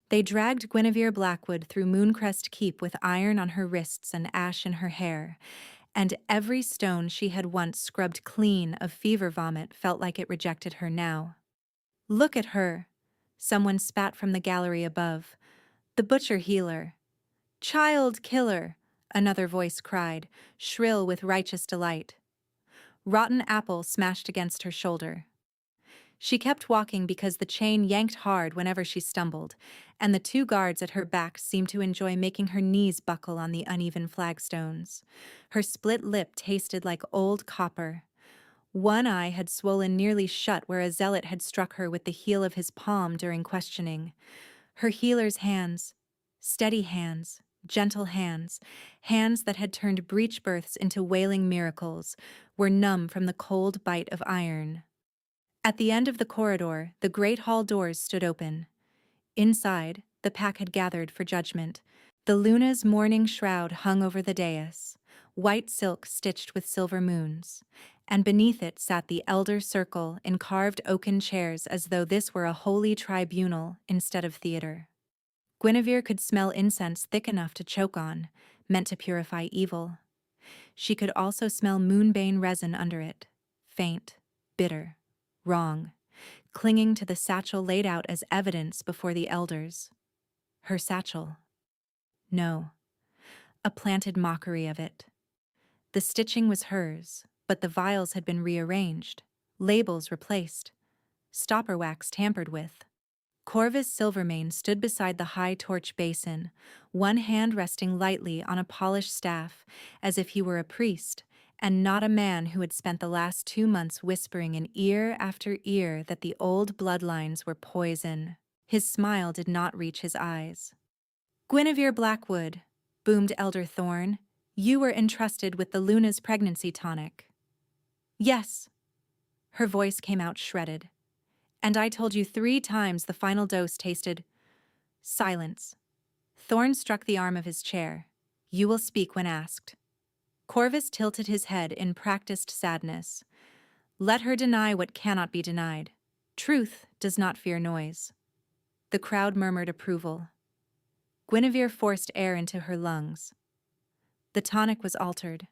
They dragged Guinevere Blackwood through Mooncrest Keep with iron on her wrists and ash in her hair, and every stone she had once scrubbed clean of fever vomit felt like it rejected her now. "Look at her," someone spat from the gallery above. "The butcher healer." "Child killer," another voice cried, shrill with righteous delight. Rotten apple smashed against her shoulder. She kept walking because the chain yanked hard whenever she stumbled, and the two guards at her back seemed to enjoy making her knees buckle on the uneven flagstones. Her split lip tasted like old copper. One eye had swollen nearly shut where a zealot had struck her with the heel of his palm during questioning. Her healer's hands, steady hands, gentle hands, hands that had turned breech births into wailing miracles, were numb from the cold bite of iron. At the end of the corridor, the great hall doors stood open. Inside, the pack had gathered for judgment. The Luna's mourning shroud hung over the dais, white silk stitched with silver moons, and beneath it sat the elder circle in carved oaken chairs as though this were a holy tribunal instead of theater. Guinevere could smell incense thick enough to choke on, meant to purify evil. She could also smell moonbane resin under it, faint, bitter, wrong, clinging to the satchel laid out as evidence before the elders. Her satchel. No, a planted mockery of it. The stitching was hers, but the vials had been rearranged, labels replaced, stopper wax tampered with. Corvus Silvermane stood beside the high torch basin, one hand resting lightly on a polished staff, as if he were a priest, and not a man who had spent the last 2 months whispering in ear after ear that the old bloodlines were poison. His smile did not reach his eyes. "Guinevere Blackwood," boomed Elder Thorne, "you were entrusted with the Luna's pregnancy tonic." "Yes." Her voice came out shredded. "And I told you 3 times the final dose tasted—" Silence. Thorne struck the arm of his chair. "You will speak when asked." Corvus tilted his head in practiced sadness. "Let her deny what cannot be denied. Truth does not fear noise." The crowd murmured approval. Guinevere forced air into her lungs. "The tonic was altered.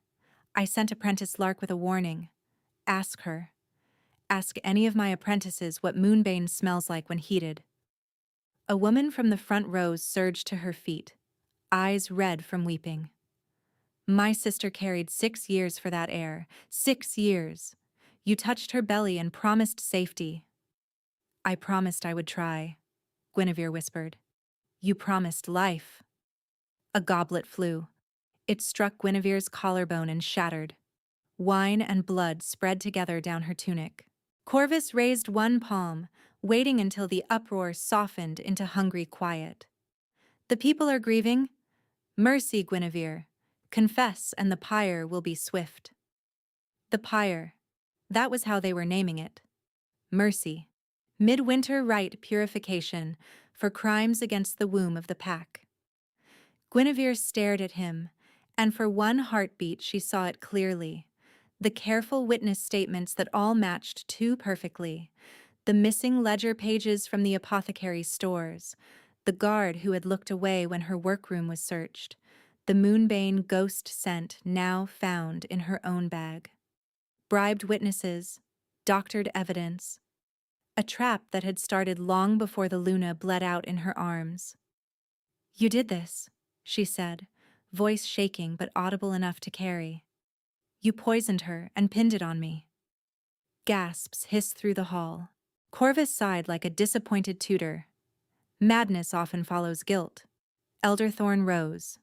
I sent Apprentice Lark with a warning. Ask her. Ask any of my apprentices what moonbane smells like when heated." A woman from the front rows surged to her feet, eyes red from weeping. "My sister carried 6 years for that air. 6 years. You touched her belly and promised safety." "I promised I would try," Guinevere whispered. "You promised life." A goblet flew. It struck Guinevere's collarbone and shattered. Wine and blood spread together down her tunic. Corvus raised one palm, waiting until the uproar softened into hungry quiet. "The people are grieving. Mercy, Guinevere. Confess, and the pyre will be swift." The pyre. That was how they were naming it. Mercy. Midwinter rite purification for crimes against the womb of the pack. Guinevere stared at him, and for one heartbeat she saw it clearly. The careful witness statements that all matched too perfectly. The missing ledger pages from the apothecary's stores. The guard who had looked away when her workroom was searched. The moonbane ghost scent now found in her own bag. Bribed witnesses. Doctored evidence. A trap that had started long before the Luna bled out in her arms. "You did this," she said, voice shaking but audible enough to carry. "You poisoned her and pinned it on me." Gasps hissed through the hall. Corvus sighed like a disappointed tutor. Madness often follows guilt. Elder Thorne rose.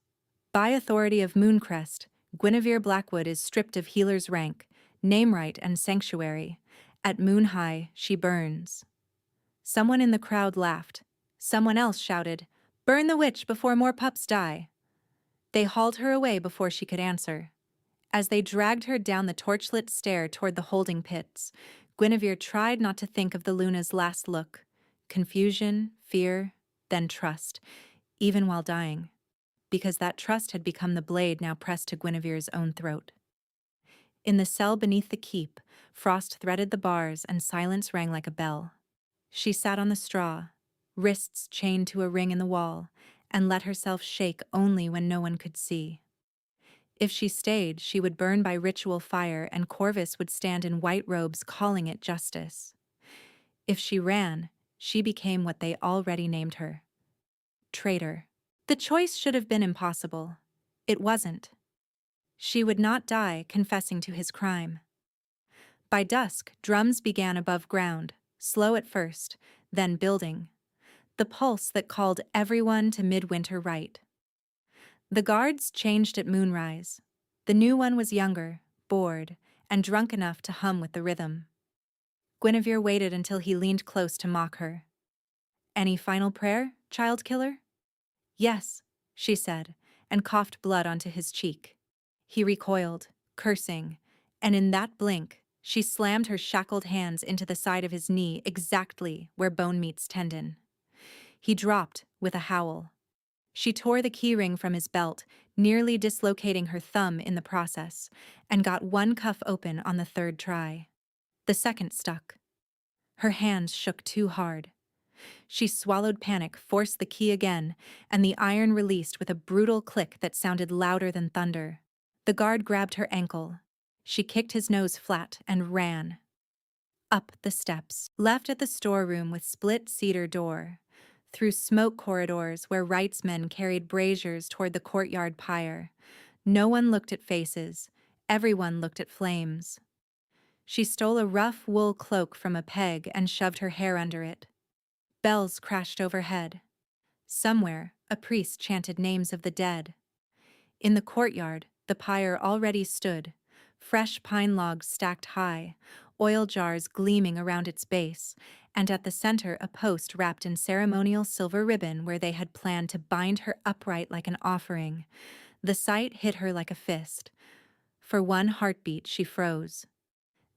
"By authority of Mooncrest, Guinevere Blackwood is stripped of healer's rank, name right and sanctuary. At Moon High, she burns." Someone in the crowd laughed. Someone else shouted, "Burn the witch before more pups die." They hauled her away before she could answer. As they dragged her down the torchlit stair toward the holding pits, Guinevere tried not to think of the Luna's last look. Confusion, fear, then trust, even while dying, because that trust had become the blade now pressed to Guinevere's own throat. In the cell beneath the keep, frost threaded the bars and silence rang like a bell. She sat on the straw, wrists chained to a ring in the wall, and let herself shake only when no one could see. If she stayed, she would burn by ritual fire, and Corvus would stand in white robes calling it justice. If she ran, she became what they already named her: traitor. The choice should have been impossible. It wasn't. She would not die confessing to his crime. By dusk, drums began above ground, slow at first, then building, the pulse that called everyone to midwinter rite. The guards changed at moonrise. The new one was younger, bored, and drunk enough to hum with the rhythm. Guinevere waited until he leaned close to mock her. "Any final prayer, child killer?" "Yes," she said, and coughed blood onto his cheek. He recoiled, cursing, and in that blink, she slammed her shackled hands into the side of his knee exactly where bone meets tendon. He dropped with a howl. She tore the keyring from his belt, nearly dislocating her thumb in the process, and got one cuff open on the third try. The second stuck. Her hands shook too hard. She swallowed panic, forced the key again, and the iron released with a brutal click that sounded louder than thunder. The guard grabbed her ankle. She kicked his nose flat and ran. Up the steps, left at the storeroom with split cedar door, through smoke corridors where Wright's men carried braziers toward the courtyard pyre. No one looked at faces. Everyone looked at flames. She stole a rough wool cloak from a peg and shoved her hair under it. Bells crashed overhead. Somewhere, a priest chanted names of the dead. In the courtyard, the pyre already stood, fresh pine logs stacked high, oil jars gleaming around its base, and at the center a post wrapped in ceremonial silver ribbon where they had planned to bind her upright like an offering. The sight hit her like a fist. For one heartbeat, she froze.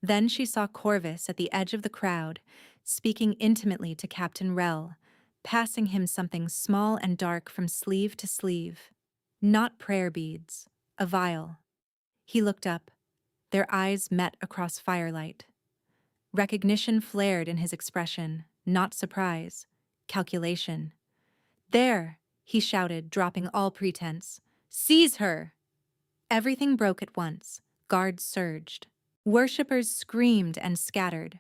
Then she saw Corvus at the edge of the crowd, speaking intimately to Captain Rell, passing him something small and dark from sleeve to sleeve. Not prayer beads, a vial. He looked up. Their eyes met across firelight. Recognition flared in his expression, not surprise, calculation. "There!" he shouted, dropping all pretense. "Seize her!" Everything broke at once. Guards surged. Worshippers screamed and scattered.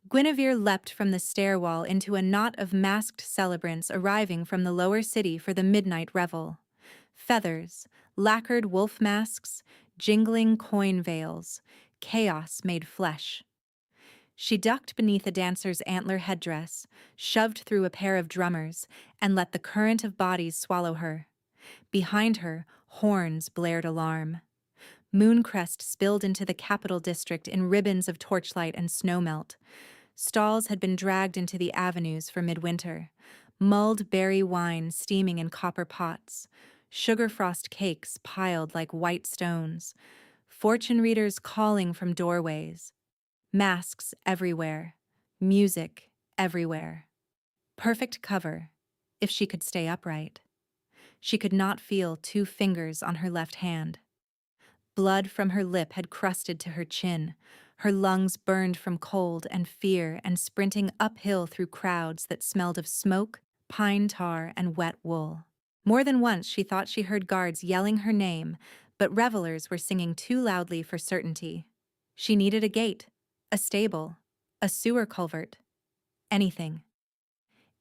Guinevere leapt from the stairwell into a knot of masked celebrants arriving from the lower city for the midnight revel. Feathers, lacquered wolf masks, jingling coin veils, chaos made flesh. She ducked beneath a dancer's antler headdress, shoved through a pair of drummers, and let the current of bodies swallow her. Behind her, horns blared alarm. Mooncrest spilled into the capital district in ribbons of torchlight and snowmelt. Stalls had been dragged into the avenues for midwinter. Mulled berry wine steaming in copper pots. Sugar frost cakes piled like white stones. Fortune readers calling from doorways. Masks everywhere. Music everywhere. Perfect cover, if she could stay upright. She could not feel 2 fingers on her left hand. Blood from her lip had crusted to her chin. Her lungs burned from cold and fear and sprinting uphill through crowds that smelled of smoke, pine tar, and wet wool. More than once she thought she heard guards yelling her name, but revelers were singing too loudly for certainty. She needed a gate, a stable, a sewer culvert, anything.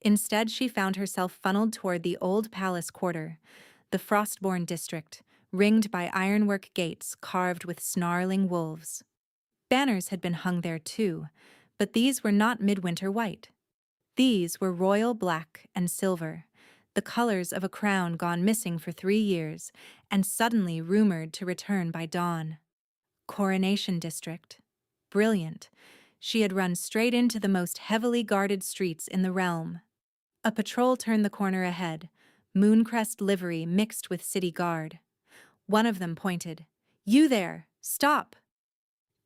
Instead, she found herself funneled toward the old palace quarter, the Frostborn district, ringed by ironwork gates carved with snarling wolves. Banners had been hung there too, but these were not midwinter white. These were royal black and silver, the colors of a crown gone missing for 3 years and suddenly rumored to return by dawn. Coronation District. Brilliant. She had run straight into the most heavily guarded streets in the realm. A patrol turned the corner ahead, Mooncrest livery mixed with city guard. One of them pointed. "You there! Stop!"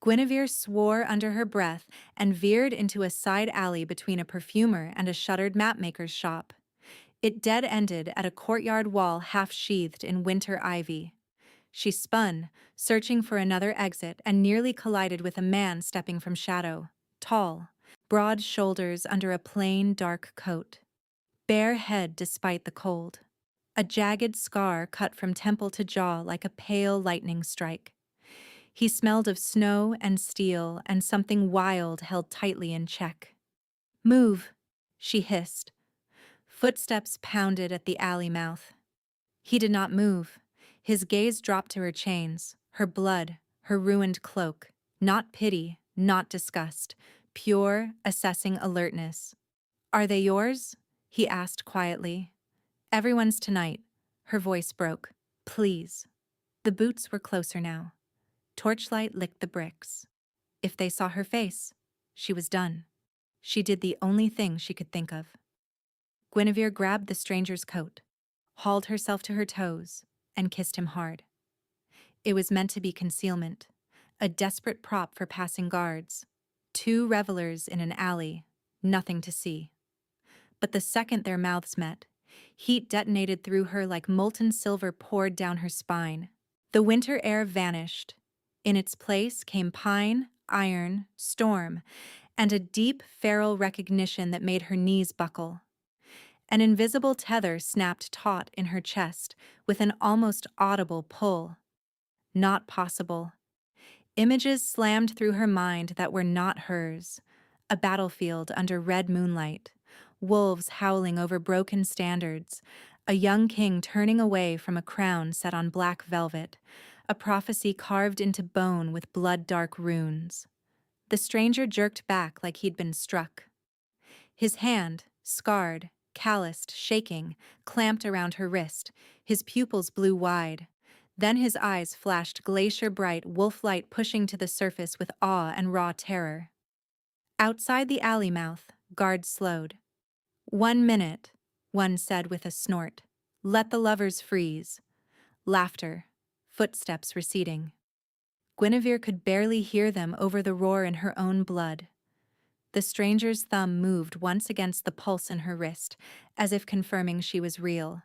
Guinevere swore under her breath and veered into a side alley between a perfumer and a shuttered mapmaker's shop. It dead-ended at a courtyard wall half-sheathed in winter ivy. She spun, searching for another exit, and nearly collided with a man stepping from shadow, tall, broad shoulders under a plain, dark coat. bare head despite the cold. A jagged scar cut from temple to jaw like a pale lightning strike. He smelled of snow and steel and something wild held tightly in check. "Move," she hissed. Footsteps pounded at the alley mouth. He did not move. His gaze dropped to her chains, her blood, her ruined cloak. Not pity, not disgust, pure, assessing alertness. "Are they yours?" he asked quietly. "Everyone's tonight." Her voice broke. "Please." The boots were closer now. Torchlight licked the bricks. If they saw her face, she was done. She did the only thing she could think of. Guinevere grabbed the stranger's coat, hauled herself to her toes, and kissed him hard. It was meant to be concealment, a desperate prop for passing guards. Two revelers in an alley, nothing to see. But the second their mouths met, heat detonated through her like molten silver poured down her spine. The winter air vanished. In its place came pine, iron, storm, and a deep, feral recognition that made her knees buckle. An invisible tether snapped taut in her chest with an almost audible pull. Not possible. Images slammed through her mind that were not hers. A battlefield under red moonlight, wolves howling over broken standards, a young king turning away from a crown set on black velvet, a prophecy carved into bone with blood-dark runes. The stranger jerked back like he'd been struck. His hand, scarred, calloused, shaking, clamped around her wrist, his pupils blew wide. Then his eyes flashed glacier-bright wolf light pushing to the surface with awe and raw terror. Outside the alley mouth, guards slowed. "1 minute," one said with a snort. "Let the lovers freeze." Laughter, footsteps receding. Guinevere could barely hear them over the roar in her own blood. The stranger's thumb moved once against the pulse in her wrist, as if confirming she was real.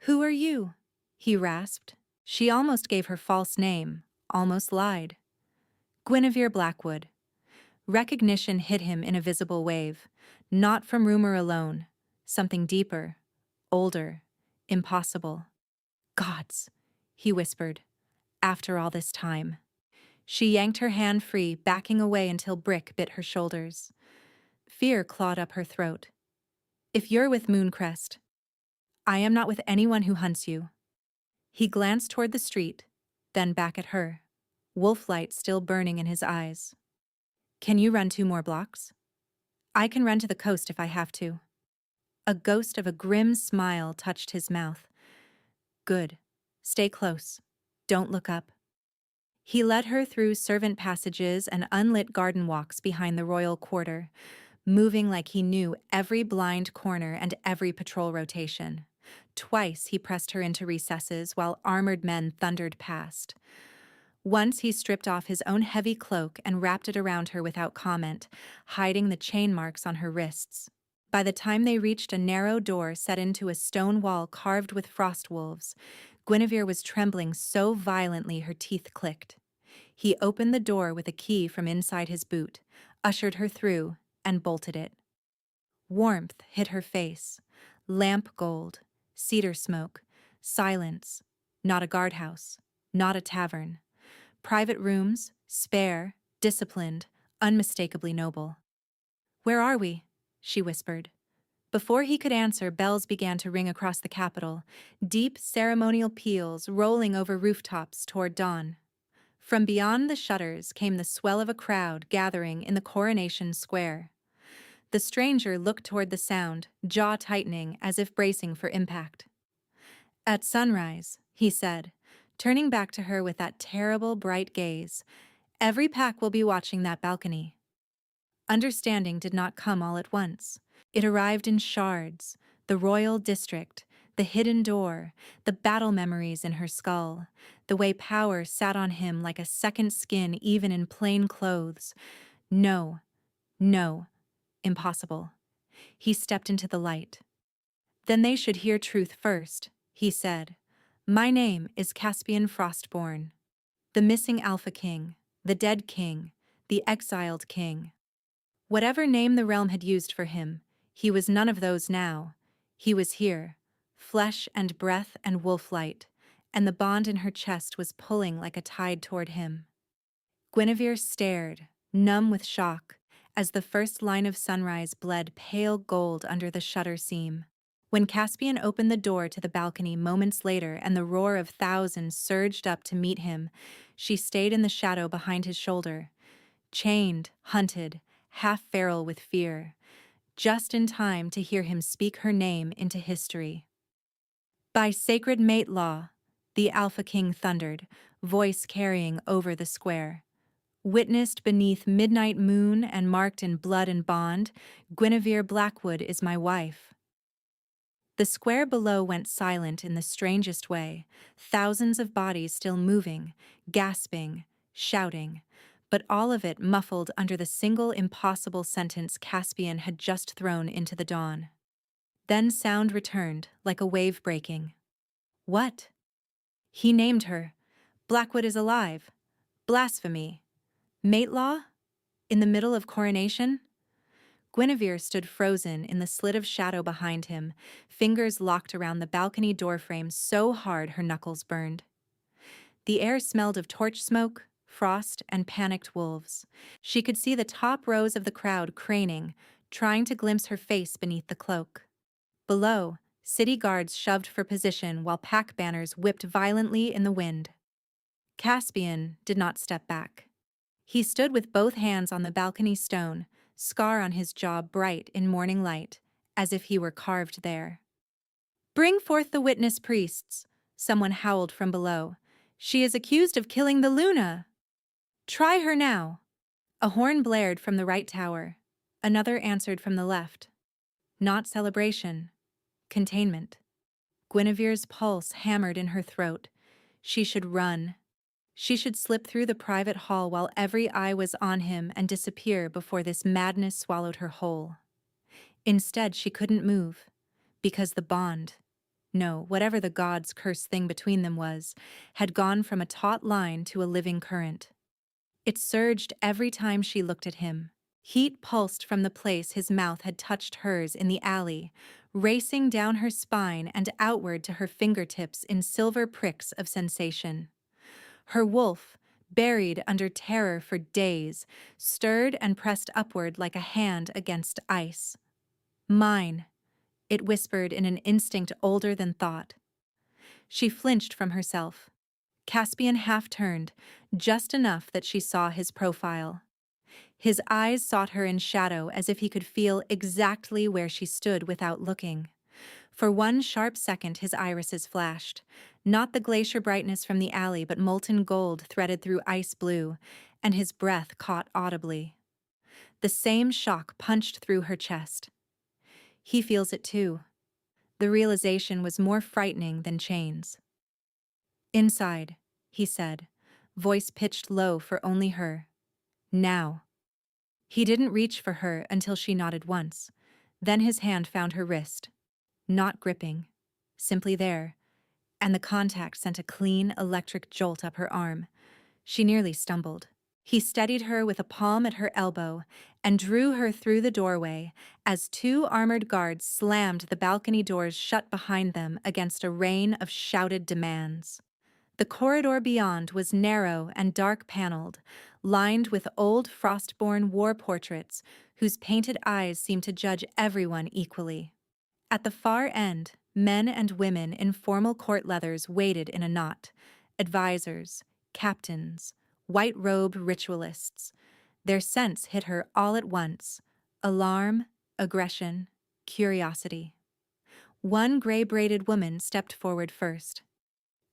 "Who are you?" he rasped. She almost gave her false name, almost lied. Guinevere Blackwood. Recognition hit him in a visible wave, not from rumor alone, something deeper, older, impossible. "Gods," he whispered, "after all this time." She yanked her hand free, backing away until Brick bit her shoulders. Fear clawed up her throat. "If you're with Mooncrest, I am not with anyone who hunts you." He glanced toward the street, then back at her, wolf light still burning in his eyes. "Can you run 2 more blocks?" "I can run to the coast if I have to." A ghost of a grim smile touched his mouth. "Good. Stay close. Don't look up." He led her through servant passages and unlit garden walks behind the royal quarter, moving like he knew every blind corner and every patrol rotation. Twice he pressed her into recesses while armored men thundered past. Once he stripped off his own heavy cloak and wrapped it around her without comment, hiding the chain marks on her wrists. By the time they reached a narrow door set into a stone wall carved with frost wolves, Guinevere was trembling so violently her teeth clicked. He opened the door with a key from inside his boot, ushered her through, and bolted it. Warmth hit her face, lamp gold, cedar smoke, silence, not a guardhouse, not a tavern. Private rooms, spare, disciplined, unmistakably noble. "Where are we?" she whispered. Before he could answer, bells began to ring across the capital, deep ceremonial peals rolling over rooftops toward dawn. From beyond the shutters came the swell of a crowd gathering in the Coronation Square. The stranger looked toward the sound, jaw tightening as if bracing for impact. "At sunrise," he said, turning back to her with that terrible bright gaze. "Every pack will be watching that balcony." Understanding did not come all at once. It arrived in shards, the royal district, the hidden door, the battle memories in her skull, the way power sat on him like a second skin even in plain clothes. No, no, impossible. He stepped into the light. "Then they should hear truth first," he said. "My name is Caspian Frostborn. The missing Alpha King, the dead king, the exiled king." Whatever name the realm had used for him, he was none of those now. He was here, flesh and breath and wolf-light, and the bond in her chest was pulling like a tide toward him. Guinevere stared, numb with shock, as the first line of sunrise bled pale gold under the shutter seam. When Caspian opened the door to the balcony moments later and the roar of thousands surged up to meet him, she stayed in the shadow behind his shoulder, chained, hunted, half feral with fear, just in time to hear him speak her name into history. By sacred mate law, the Alpha King thundered, voice carrying over the square. Witnessed beneath midnight moon and marked in blood and bond, Guinevere Blackwood is my wife. The square below went silent in the strangest way, thousands of bodies still moving, gasping, shouting, but all of it muffled under the single impossible sentence Caspian had just thrown into the dawn. Then sound returned, like a wave breaking. What? He named her. Blackwood is alive. Blasphemy. Mate law? In the middle of coronation? Guinevere stood frozen in the slit of shadow behind him, fingers locked around the balcony doorframe so hard her knuckles burned. The air smelled of torch smoke, frost, and panicked wolves. She could see the top rows of the crowd craning, trying to glimpse her face beneath the cloak. Below, city guards shoved for position while pack banners whipped violently in the wind. Caspian did not step back. He stood with both hands on the balcony stone, scar on his jaw bright in morning light, as if he were carved there. "Bring forth the witness priests," someone howled from below. "She is accused of killing the Luna." "Try her now." A horn blared from the right tower. Another answered from the left. Not celebration. Containment. Guinevere's pulse hammered in her throat. She should run. She should slip through the private hall while every eye was on him and disappear before this madness swallowed her whole. Instead, she couldn't move, because the bond, no, whatever the gods' cursed thing between them was, had gone from a taut line to a living current. It surged every time she looked at him. Heat pulsed from the place his mouth had touched hers in the alley, racing down her spine and outward to her fingertips in silver pricks of sensation. Her wolf, buried under terror for days, stirred and pressed upward like a hand against ice. "Mine," it whispered in an instinct older than thought. She flinched from herself. Caspian half-turned, just enough that she saw his profile. His eyes sought her in shadow as if he could feel exactly where she stood without looking. For one sharp second his irises flashed, not the glacier brightness from the alley but molten gold threaded through ice blue, and his breath caught audibly. The same shock punched through her chest. He feels it too. The realization was more frightening than chains. "Inside," he said, voice pitched low for only her. "Now." He didn't reach for her until she nodded once. Then his hand found her wrist. Not gripping, simply there, and the contact sent a clean, electric jolt up her arm. She nearly stumbled. He steadied her with a palm at her elbow and drew her through the doorway as two armored guards slammed the balcony doors shut behind them against a rain of shouted demands. The corridor beyond was narrow and dark-paneled, lined with old Frostborn war portraits whose painted eyes seemed to judge everyone equally. At the far end, men and women in formal court leathers waited in a knot, advisors, captains, white-robed ritualists. Their scents hit her all at once: alarm, aggression, curiosity. One gray-braided woman stepped forward first.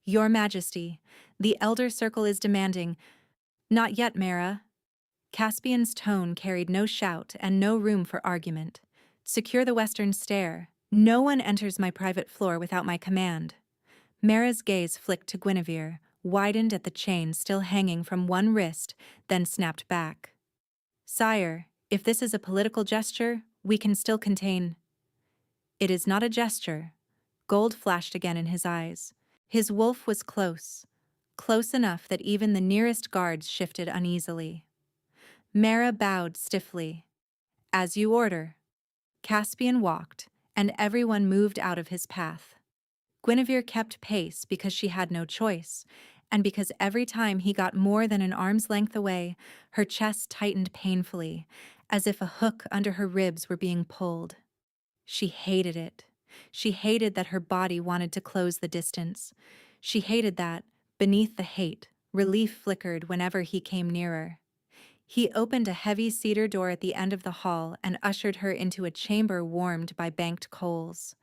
"Your Majesty, the Elder Circle is demanding—" "Not yet, Mara." Caspian's tone carried no shout and no room for argument. "Secure the western stair. No one enters my private floor without my command." Mara's gaze flicked to Guinevere, widened at the chain still hanging from one wrist, then snapped back. "Sire, if this is a political gesture, we can still contain—" "It is not a gesture." Gold flashed again in his eyes. His wolf was close, close enough that even the nearest guards shifted uneasily. Mara bowed stiffly. "As you order." Caspian walked, and everyone moved out of his path. Guinevere kept pace because she had no choice, and because every time he got more than an arm's length away, her chest tightened painfully, as if a hook under her ribs were being pulled. She hated it. She hated that her body wanted to close the distance. She hated that, beneath the hate, relief flickered whenever he came nearer. He opened a heavy cedar door at the end of the hall and ushered her into a chamber warmed by banked coals.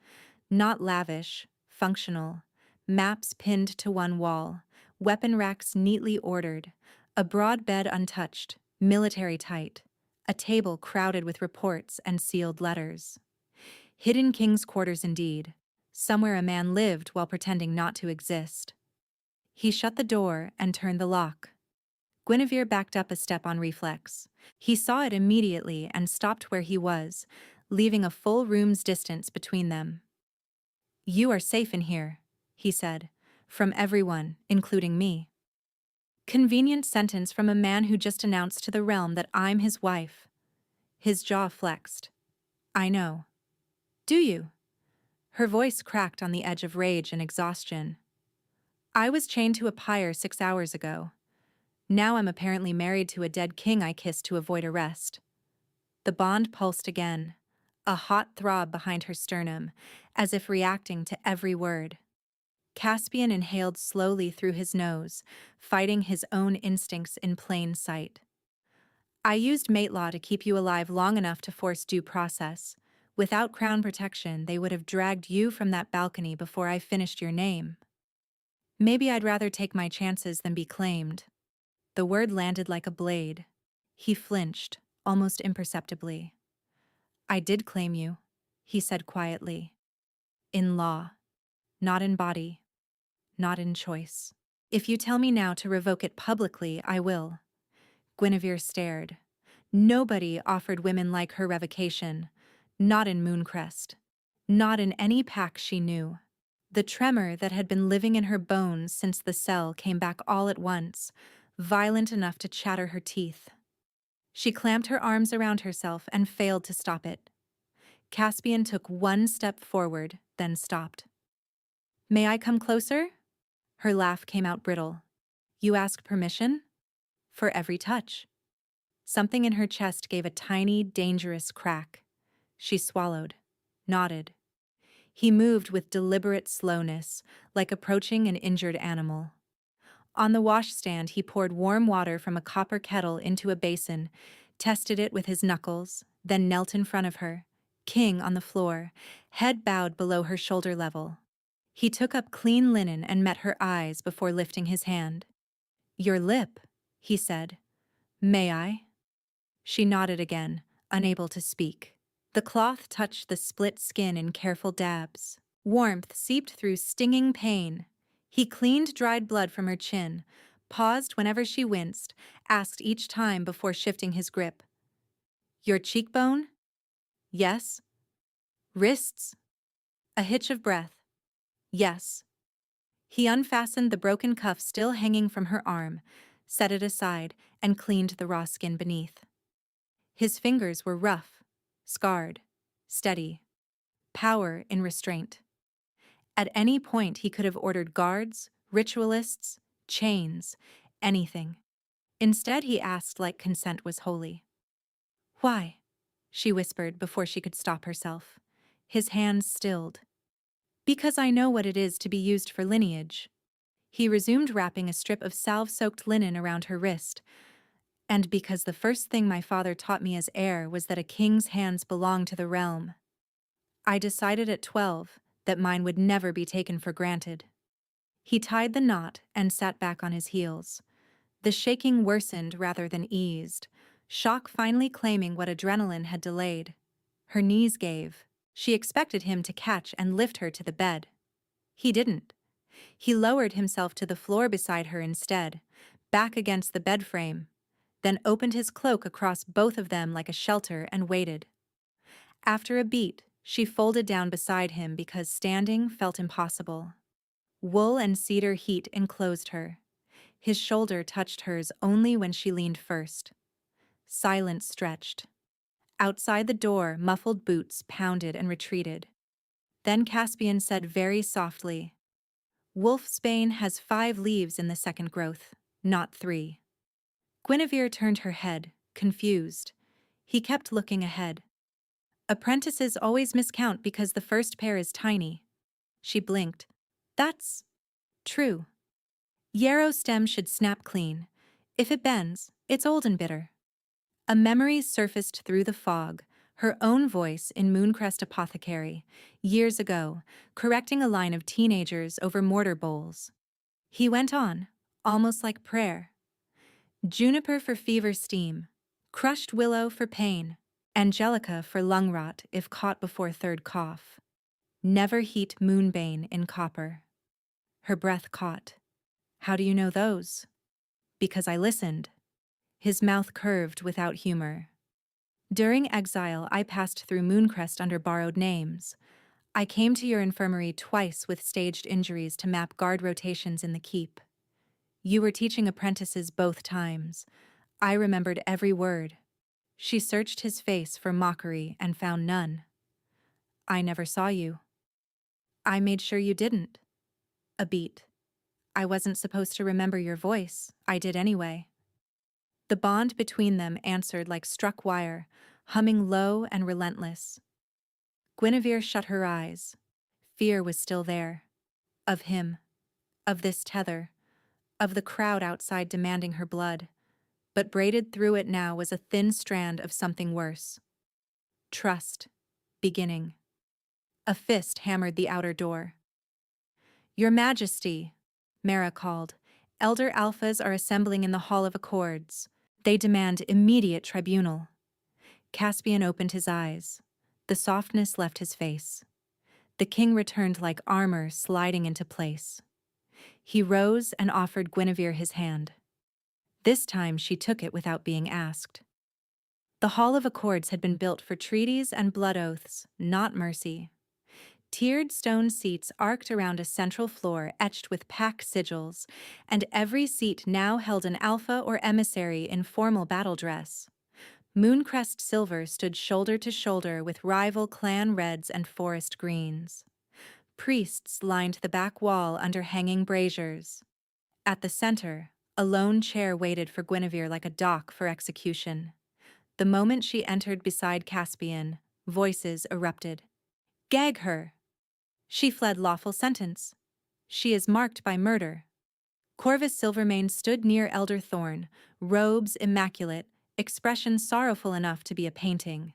Not lavish, functional. Maps pinned to one wall, weapon racks neatly ordered, a broad bed untouched, military tight, a table crowded with reports and sealed letters. Hidden king's quarters indeed, somewhere a man lived while pretending not to exist. He shut the door and turned the lock. Guinevere backed up a step on reflex. He saw it immediately and stopped where he was, leaving a full room's distance between them. "You are safe in here," he said, "from everyone, including me." Convenient sentence from a man who just announced to the realm that I'm his wife. His jaw flexed. "I know." "Do you?" Her voice cracked on the edge of rage and exhaustion. "I was chained to a pyre 6 hours ago. Now I'm apparently married to a dead king I kissed to avoid arrest." The bond pulsed again, a hot throb behind her sternum, as if reacting to every word. Caspian inhaled slowly through his nose, fighting his own instincts in plain sight. "I used mate law to keep you alive long enough to force due process. Without crown protection, they would have dragged you from that balcony before I finished your name. Maybe I'd rather take my chances than be claimed." The word landed like a blade. He flinched, almost imperceptibly. "I did claim you," he said quietly. "In law. Not in body. Not in choice. If you tell me now to revoke it publicly, I will." Guinevere stared. Nobody offered women like her revocation. Not in Mooncrest. Not in any pack she knew. The tremor that had been living in her bones since the cell came back all at once, violent enough to chatter her teeth. She clamped her arms around herself and failed to stop it. Caspian took one step forward, then stopped. "May I come closer?" Her laugh came out brittle. "You ask permission?" "For every touch." Something in her chest gave a tiny, dangerous crack. She swallowed, nodded. He moved with deliberate slowness, like approaching an injured animal. On the washstand, he poured warm water from a copper kettle into a basin, tested it with his knuckles, then knelt in front of her, king on the floor, head bowed below her shoulder level. He took up clean linen and met her eyes before lifting his hand. "Your lip," he said. "May I?" She nodded again, unable to speak. The cloth touched the split skin in careful dabs. Warmth seeped through stinging pain. He cleaned dried blood from her chin, paused whenever she winced, asked each time before shifting his grip. "Your cheekbone?" "Yes." "Wrists?" A hitch of breath. "Yes." He unfastened the broken cuff still hanging from her arm, set it aside, and cleaned the raw skin beneath. His fingers were rough, scarred, steady. Power in restraint. At any point he could have ordered guards, ritualists, chains, anything. Instead he asked like consent was holy. "Why?" she whispered before she could stop herself. His hands stilled. "Because I know what it is to be used for lineage." He resumed wrapping a strip of salve-soaked linen around her wrist. "And because the first thing my father taught me as heir was that a king's hands belong to the realm. I decided at 12 that mine would never be taken for granted." He tied the knot and sat back on his heels. The shaking worsened rather than eased, shock finally claiming what adrenaline had delayed. Her knees gave. She expected him to catch and lift her to the bed. He didn't. He lowered himself to the floor beside her instead, back against the bed frame, then opened his cloak across both of them like a shelter and waited. After a beat, she folded down beside him because standing felt impossible. Wool and cedar heat enclosed her. His shoulder touched hers only when she leaned first. Silence stretched. Outside the door, muffled boots pounded and retreated. Then Caspian said very softly, Wolfsbane has 5 leaves in the second growth, not 3. Guinevere turned her head, confused. He kept looking ahead. Apprentices always miscount because the first pair is tiny. She blinked. That's true. Yarrow stem should snap clean. If it bends, it's old and bitter. A memory surfaced through the fog, her own voice in Mooncrest Apothecary, years ago, correcting a line of teenagers over mortar bowls. He went on, almost like prayer. Juniper for fever steam, crushed willow for pain, angelica for lung rot if caught before third cough. Never heat moonbane in copper. Her breath caught. How do you know those? Because I listened. His mouth curved without humor. During exile, I passed through Mooncrest under borrowed names. I came to your infirmary twice with staged injuries to map guard rotations in the keep. You were teaching apprentices both times. I remembered every word. She searched his face for mockery and found none. I never saw you. I made sure you didn't. A beat. I wasn't supposed to remember your voice. I did anyway. The bond between them answered like struck wire, humming low and relentless. Guinevere shut her eyes. Fear was still there. Of him. Of this tether. Of the crowd outside demanding her blood. But braided through it now was a thin strand of something worse. Trust. Beginning. A fist hammered the outer door. Your Majesty, Mara called. Elder Alphas are assembling in the Hall of Accords. They demand immediate tribunal. Caspian opened his eyes. The softness left his face. The king returned like armor sliding into place. He rose and offered Guinevere his hand. This time she took it without being asked. The Hall of Accords had been built for treaties and blood oaths, not mercy. Tiered stone seats arced around a central floor etched with pack sigils, and every seat now held an alpha or emissary in formal battle dress. Mooncrest silver stood shoulder to shoulder with rival clan reds and forest greens. Priests lined the back wall under hanging braziers. At the center, a lone chair waited for Guinevere like a dock for execution. The moment she entered beside Caspian, voices erupted. Gag her! She fled lawful sentence. She is marked by murder. Corvus Silvermane stood near Elder Thorn, robes immaculate, expression sorrowful enough to be a painting.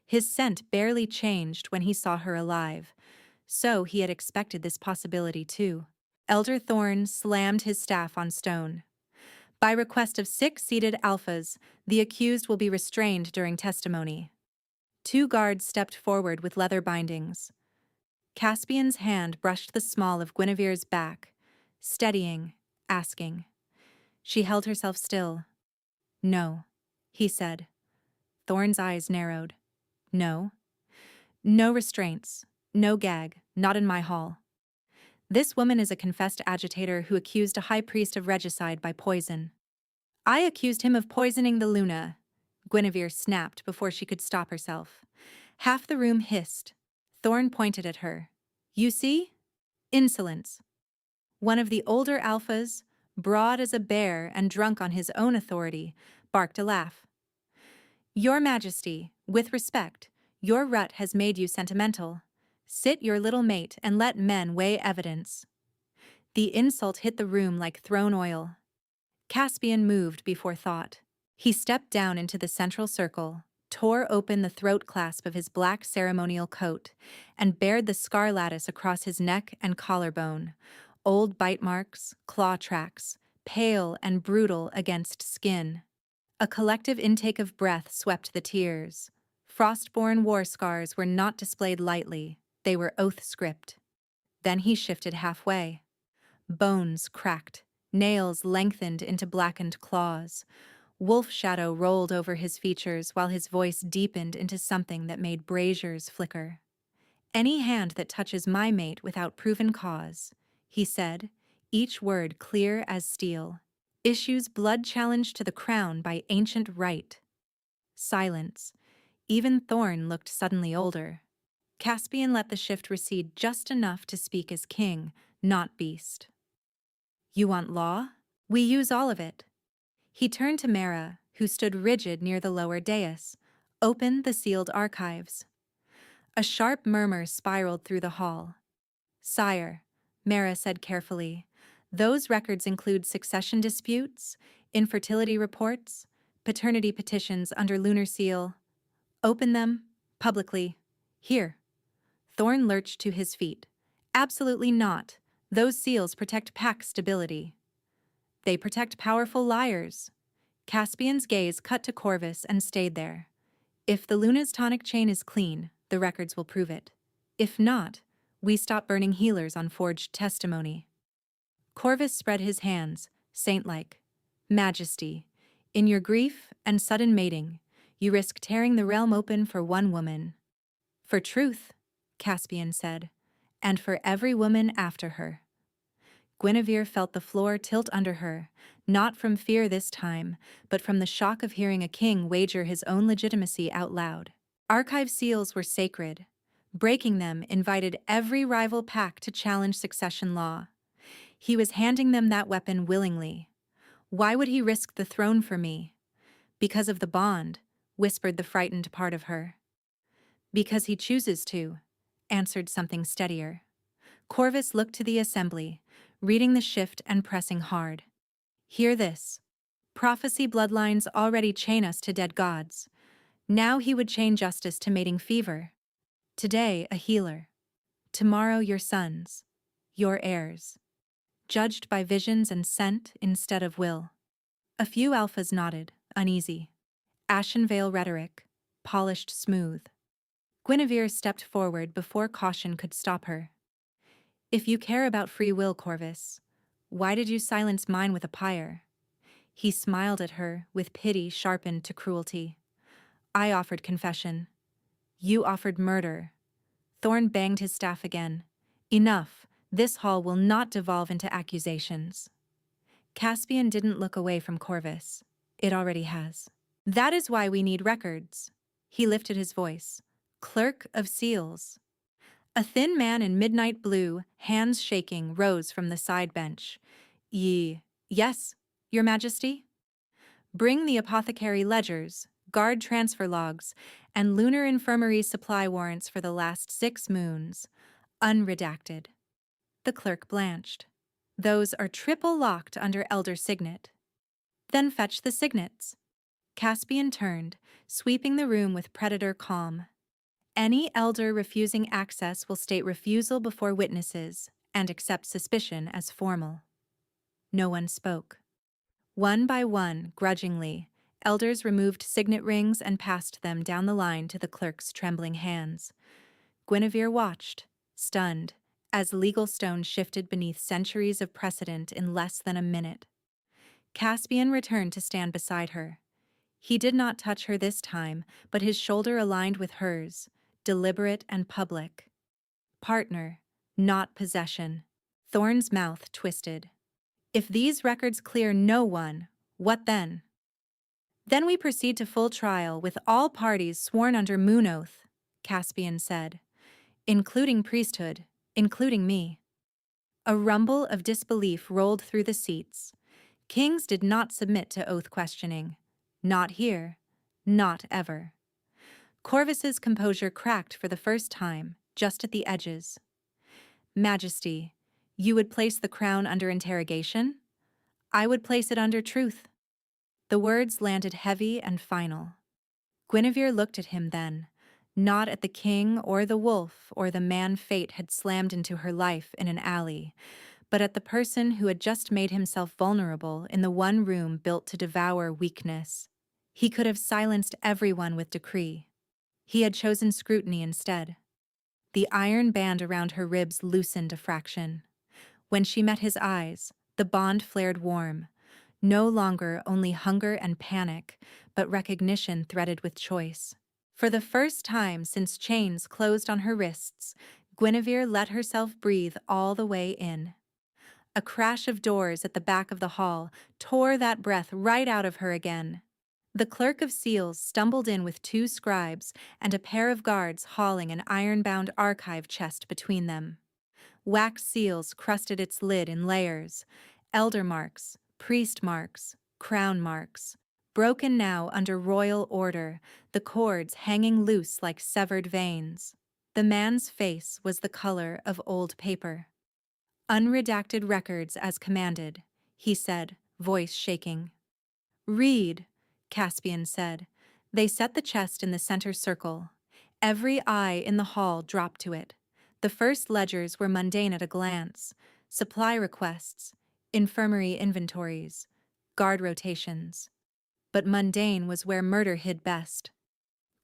His scent barely changed when he saw her alive, so he had expected this possibility too. Elder Thorn slammed his staff on stone. By request of 6 seated alphas, the accused will be restrained during testimony. 2 guards stepped forward with leather bindings. Caspian's hand brushed the small of Guinevere's back, steadying, asking. She held herself still. No, he said. Thorn's eyes narrowed. No. No restraints. No gag. Not in my hall. This woman is a confessed agitator who accused a high priest of regicide by poison. I accused him of poisoning the Luna. Guinevere snapped before she could stop herself. Half the room hissed. Thorn pointed at her. You see? Insolence. One of the older alphas, broad as a bear and drunk on his own authority, barked a laugh. Your Majesty, with respect, your rut has made you sentimental. Sit your little mate and let men weigh evidence. The insult hit the room like thrown oil. Caspian moved before thought. He stepped down into the central circle, tore open the throat clasp of his black ceremonial coat, and bared the scar lattice across his neck and collarbone. Old bite marks, claw tracks, pale and brutal against skin. A collective intake of breath swept the tears. Frostborn war scars were not displayed lightly, they were oath script. Then he shifted halfway. Bones cracked, nails lengthened into blackened claws. Wolf shadow rolled over his features while his voice deepened into something that made braziers flicker. Any hand that touches my mate without proven cause, he said, each word clear as steel, issues blood challenge to the crown by ancient right. Silence. Even Thorn looked suddenly older. Caspian let the shift recede just enough to speak as king, not beast. You want law? We use all of it. He turned to Mara, who stood rigid near the lower dais. Open the sealed archives. A sharp murmur spiraled through the hall. Sire, Mara said carefully, those records include succession disputes, infertility reports, paternity petitions under lunar seal. Open them, publicly. Here. Thorn lurched to his feet. Absolutely not. Those seals protect pack stability. They protect powerful liars. Caspian's gaze cut to Corvus and stayed there. If the Luna's tonic chain is clean, the records will prove it. If not, we stop burning healers on forged testimony. Corvus spread his hands, saint-like. Majesty, in your grief and sudden mating, you risk tearing the realm open for one woman. For truth, Caspian said, and for every woman after her. Guinevere felt the floor tilt under her, not from fear this time, but from the shock of hearing a king wager his own legitimacy out loud. Archive seals were sacred. Breaking them invited every rival pack to challenge succession law. He was handing them that weapon willingly. Why would he risk the throne for me? Because of the bond, whispered the frightened part of her. Because he chooses to, answered something steadier. Corvus looked to the assembly, reading the shift and pressing hard. Hear this. Prophecy bloodlines already chain us to dead gods. Now he would chain justice to mating fever. Today, a healer. Tomorrow, your sons. Your heirs. Judged by visions and scent instead of will. A few alphas nodded, uneasy. Ashenvale rhetoric, polished smooth. Guinevere stepped forward before caution could stop her. If you care about free will, Corvus, why did you silence mine with a pyre? He smiled at her, with pity sharpened to cruelty. I offered confession. You offered murder. Thorn banged his staff again. Enough. This hall will not devolve into accusations. Caspian didn't look away from Corvus. It already has. That is why we need records. He lifted his voice. Clerk of Seals. A thin man in midnight blue, hands shaking, rose from the side bench. Yes, Your Majesty? Bring the apothecary ledgers, guard transfer logs, and lunar infirmary supply warrants for the last 6 moons. Unredacted. The clerk blanched. Those are triple locked under elder signet. Then fetch the signets. Caspian turned, sweeping the room with predator calm. Any elder refusing access will state refusal before witnesses and accept suspicion as formal. No one spoke. One by one, grudgingly, elders removed signet rings and passed them down the line to the clerk's trembling hands. Guinevere watched, stunned, as legal stone shifted beneath centuries of precedent in less than a minute. Caspian returned to stand beside her. He did not touch her this time, but his shoulder aligned with hers, deliberate and public. Partner, not possession. Thorn's mouth twisted. If these records clear no one, what then? Then we proceed to full trial with all parties sworn under moon oath, Caspian said, including priesthood, including me. A rumble of disbelief rolled through the seats. Kings did not submit to oath questioning. Not here, not ever. Corvus's composure cracked for the first time, just at the edges. Majesty, you would place the crown under interrogation? I would place it under truth. The words landed heavy and final. Guinevere looked at him then, not at the king or the wolf or the man fate had slammed into her life in an alley, but at the person who had just made himself vulnerable in the one room built to devour weakness. He could have silenced everyone with decree. He had chosen scrutiny instead. The iron band around her ribs loosened a fraction. When she met his eyes, the bond flared warm. No longer only hunger and panic, but recognition threaded with choice. For the first time since chains closed on her wrists, Guinevere let herself breathe all the way in. A crash of doors at the back of the hall tore that breath right out of her again. The clerk of seals stumbled in with two scribes and a pair of guards hauling an iron-bound archive chest between them. Wax seals crusted its lid in layers, elder marks, priest marks, crown marks. Broken now under royal order, the cords hanging loose like severed veins. The man's face was the color of old paper. Unredacted records as commanded, he said, voice shaking. Read, Caspian said. They set the chest in the center circle. Every eye in the hall dropped to it. The first ledgers were mundane at a glance: supply requests, infirmary inventories, guard rotations. But mundane was where murder hid best.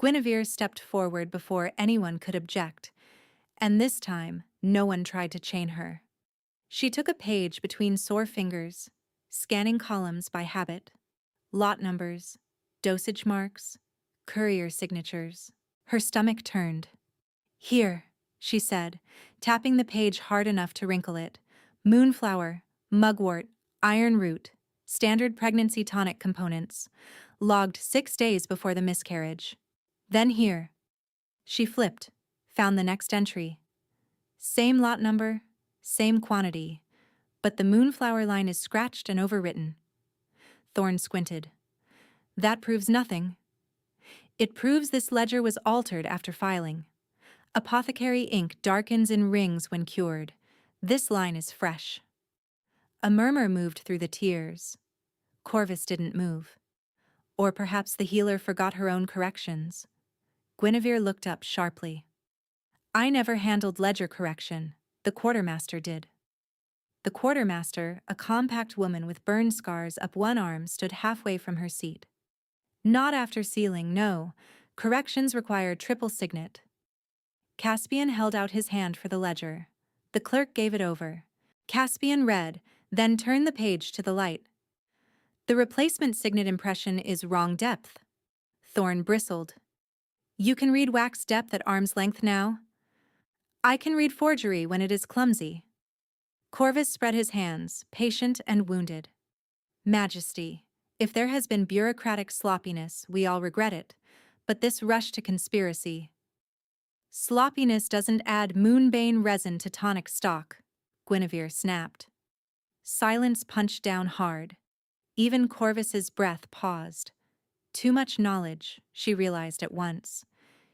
Guinevere stepped forward before anyone could object, and this time no one tried to chain her. She took a page between sore fingers, scanning columns by habit. Lot numbers, dosage marks, courier signatures. Her stomach turned. Here, she said, tapping the page hard enough to wrinkle it. Moonflower, mugwort, iron root, standard pregnancy tonic components, logged 6 days before the miscarriage. Then here. She flipped, found the next entry. Same lot number, same quantity, but the moonflower line is scratched and overwritten. Thorne squinted. That proves nothing. It proves this ledger was altered after filing. Apothecary ink darkens in rings when cured. This line is fresh. A murmur moved through the tiers. Corvus didn't move. Or perhaps the healer forgot her own corrections. Guinevere looked up sharply. I never handled ledger correction. The quartermaster did. The quartermaster, a compact woman with burn scars up one arm, stood halfway from her seat. Not after sealing, no. Corrections required triple signet. Caspian held out his hand for the ledger. The clerk gave it over. Caspian read, then turned the page to the light. The replacement signet impression is wrong depth. Thorne bristled. You can read wax depth at arm's length now? I can read forgery when it is clumsy. Corvus spread his hands, patient and wounded. Majesty, if there has been bureaucratic sloppiness, we all regret it, but this rush to conspiracy. Sloppiness doesn't add moonbane resin to tonic stock, Guinevere snapped. Silence punched down hard. Even Corvus's breath paused. Too much knowledge, she realized at once.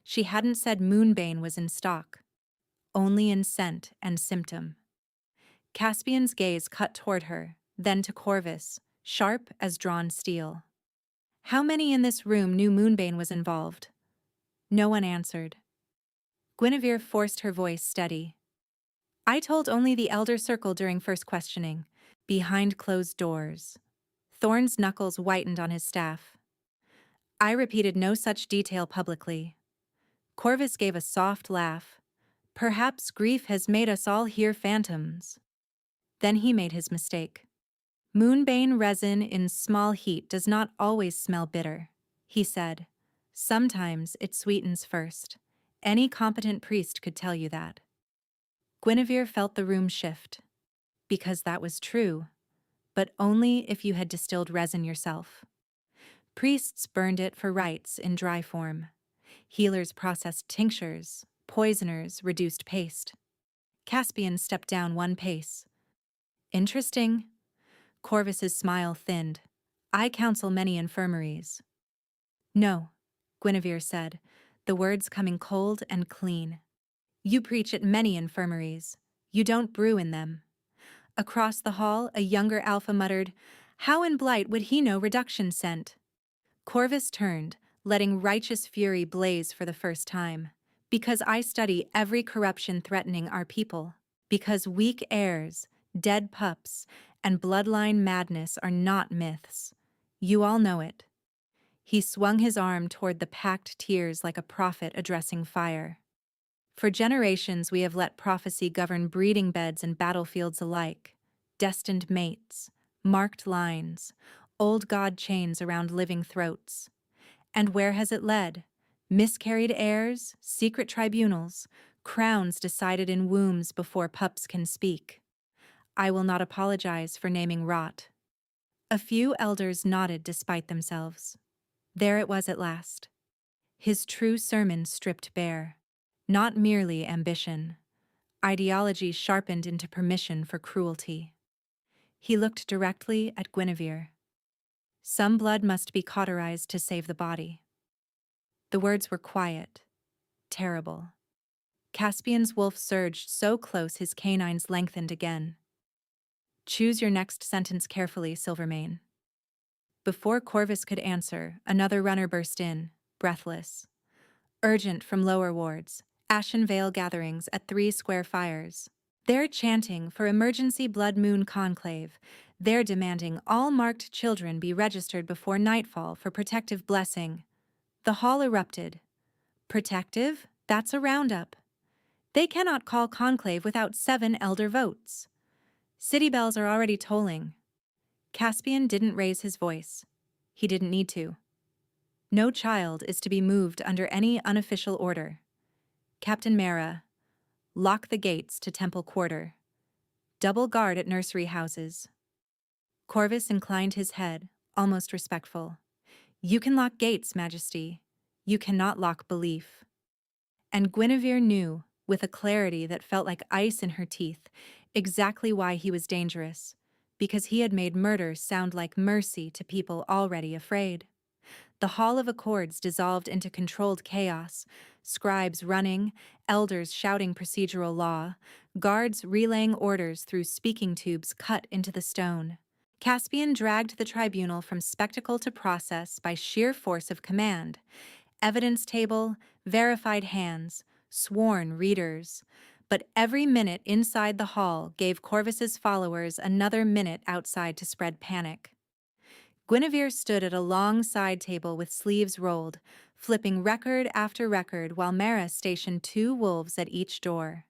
She hadn't said moonbane was in stock. Only in scent and symptom. Caspian's gaze cut toward her, then to Corvus, sharp as drawn steel. How many in this room knew moonbane was involved? No one answered. Guinevere forced her voice steady. I told only the elder circle during first questioning, behind closed doors. Thorne's knuckles whitened on his staff. I repeated no such detail publicly. Corvus gave a soft laugh. Perhaps grief has made us all hear phantoms. Then he made his mistake. Moonbane resin in small heat does not always smell bitter, he said. Sometimes it sweetens first. Any competent priest could tell you that. Guinevere felt the room shift. Because that was true, but only if you had distilled resin yourself. Priests burned it for rites in dry form. Healers processed tinctures, poisoners reduced paste. Caspian stepped down one pace. Interesting. Corvus's smile thinned. I counsel many infirmaries. No, Guinevere said, the words coming cold and clean. You preach at many infirmaries. You don't brew in them. Across the hall, a younger alpha muttered, how in blight would he know reduction scent? Corvus turned, letting righteous fury blaze for the first time. Because I study every corruption threatening our people. Because weak heirs, dead pups, and bloodline madness are not myths. You all know it. He swung his arm toward the packed tiers like a prophet addressing fire. For generations we have let prophecy govern breeding beds and battlefields alike. Destined mates, marked lines, old god chains around living throats. And where has it led? Miscarried heirs, secret tribunals, crowns decided in wombs before pups can speak. I will not apologize for naming rot. A few elders nodded despite themselves. There it was at last. His true sermon stripped bare. Not merely ambition. Ideology sharpened into permission for cruelty. He looked directly at Guinevere. Some blood must be cauterized to save the body. The words were quiet, terrible. Caspian's wolf surged so close his canines lengthened again. Choose your next sentence carefully, Silvermane. Before Corvus could answer, another runner burst in, breathless. Urgent from lower wards, Ashen Vale gatherings at 3 Square Fires. They're chanting for emergency blood moon conclave. They're demanding all marked children be registered before nightfall for protective blessing. The hall erupted. Protective? That's a roundup. They cannot call conclave without 7 elder votes. City bells are already tolling. Caspian didn't raise his voice. He didn't need to. No child is to be moved under any unofficial order. Captain Mara, lock the gates to Temple Quarter. Double guard at nursery houses. Corvus inclined his head, almost respectful. You can lock gates, Majesty. You cannot lock belief. And Guinevere knew, with a clarity that felt like ice in her teeth, exactly why he was dangerous, because he had made murder sound like mercy to people already afraid. The Hall of Accords dissolved into controlled chaos, scribes running, elders shouting procedural law, guards relaying orders through speaking tubes cut into the stone. Caspian dragged the tribunal from spectacle to process by sheer force of command. Evidence table, verified hands, sworn readers. But every minute inside the hall gave Corvus's followers another minute outside to spread panic. Guinevere stood at a long side table with sleeves rolled, flipping record after record while Mara stationed 2 wolves at each door.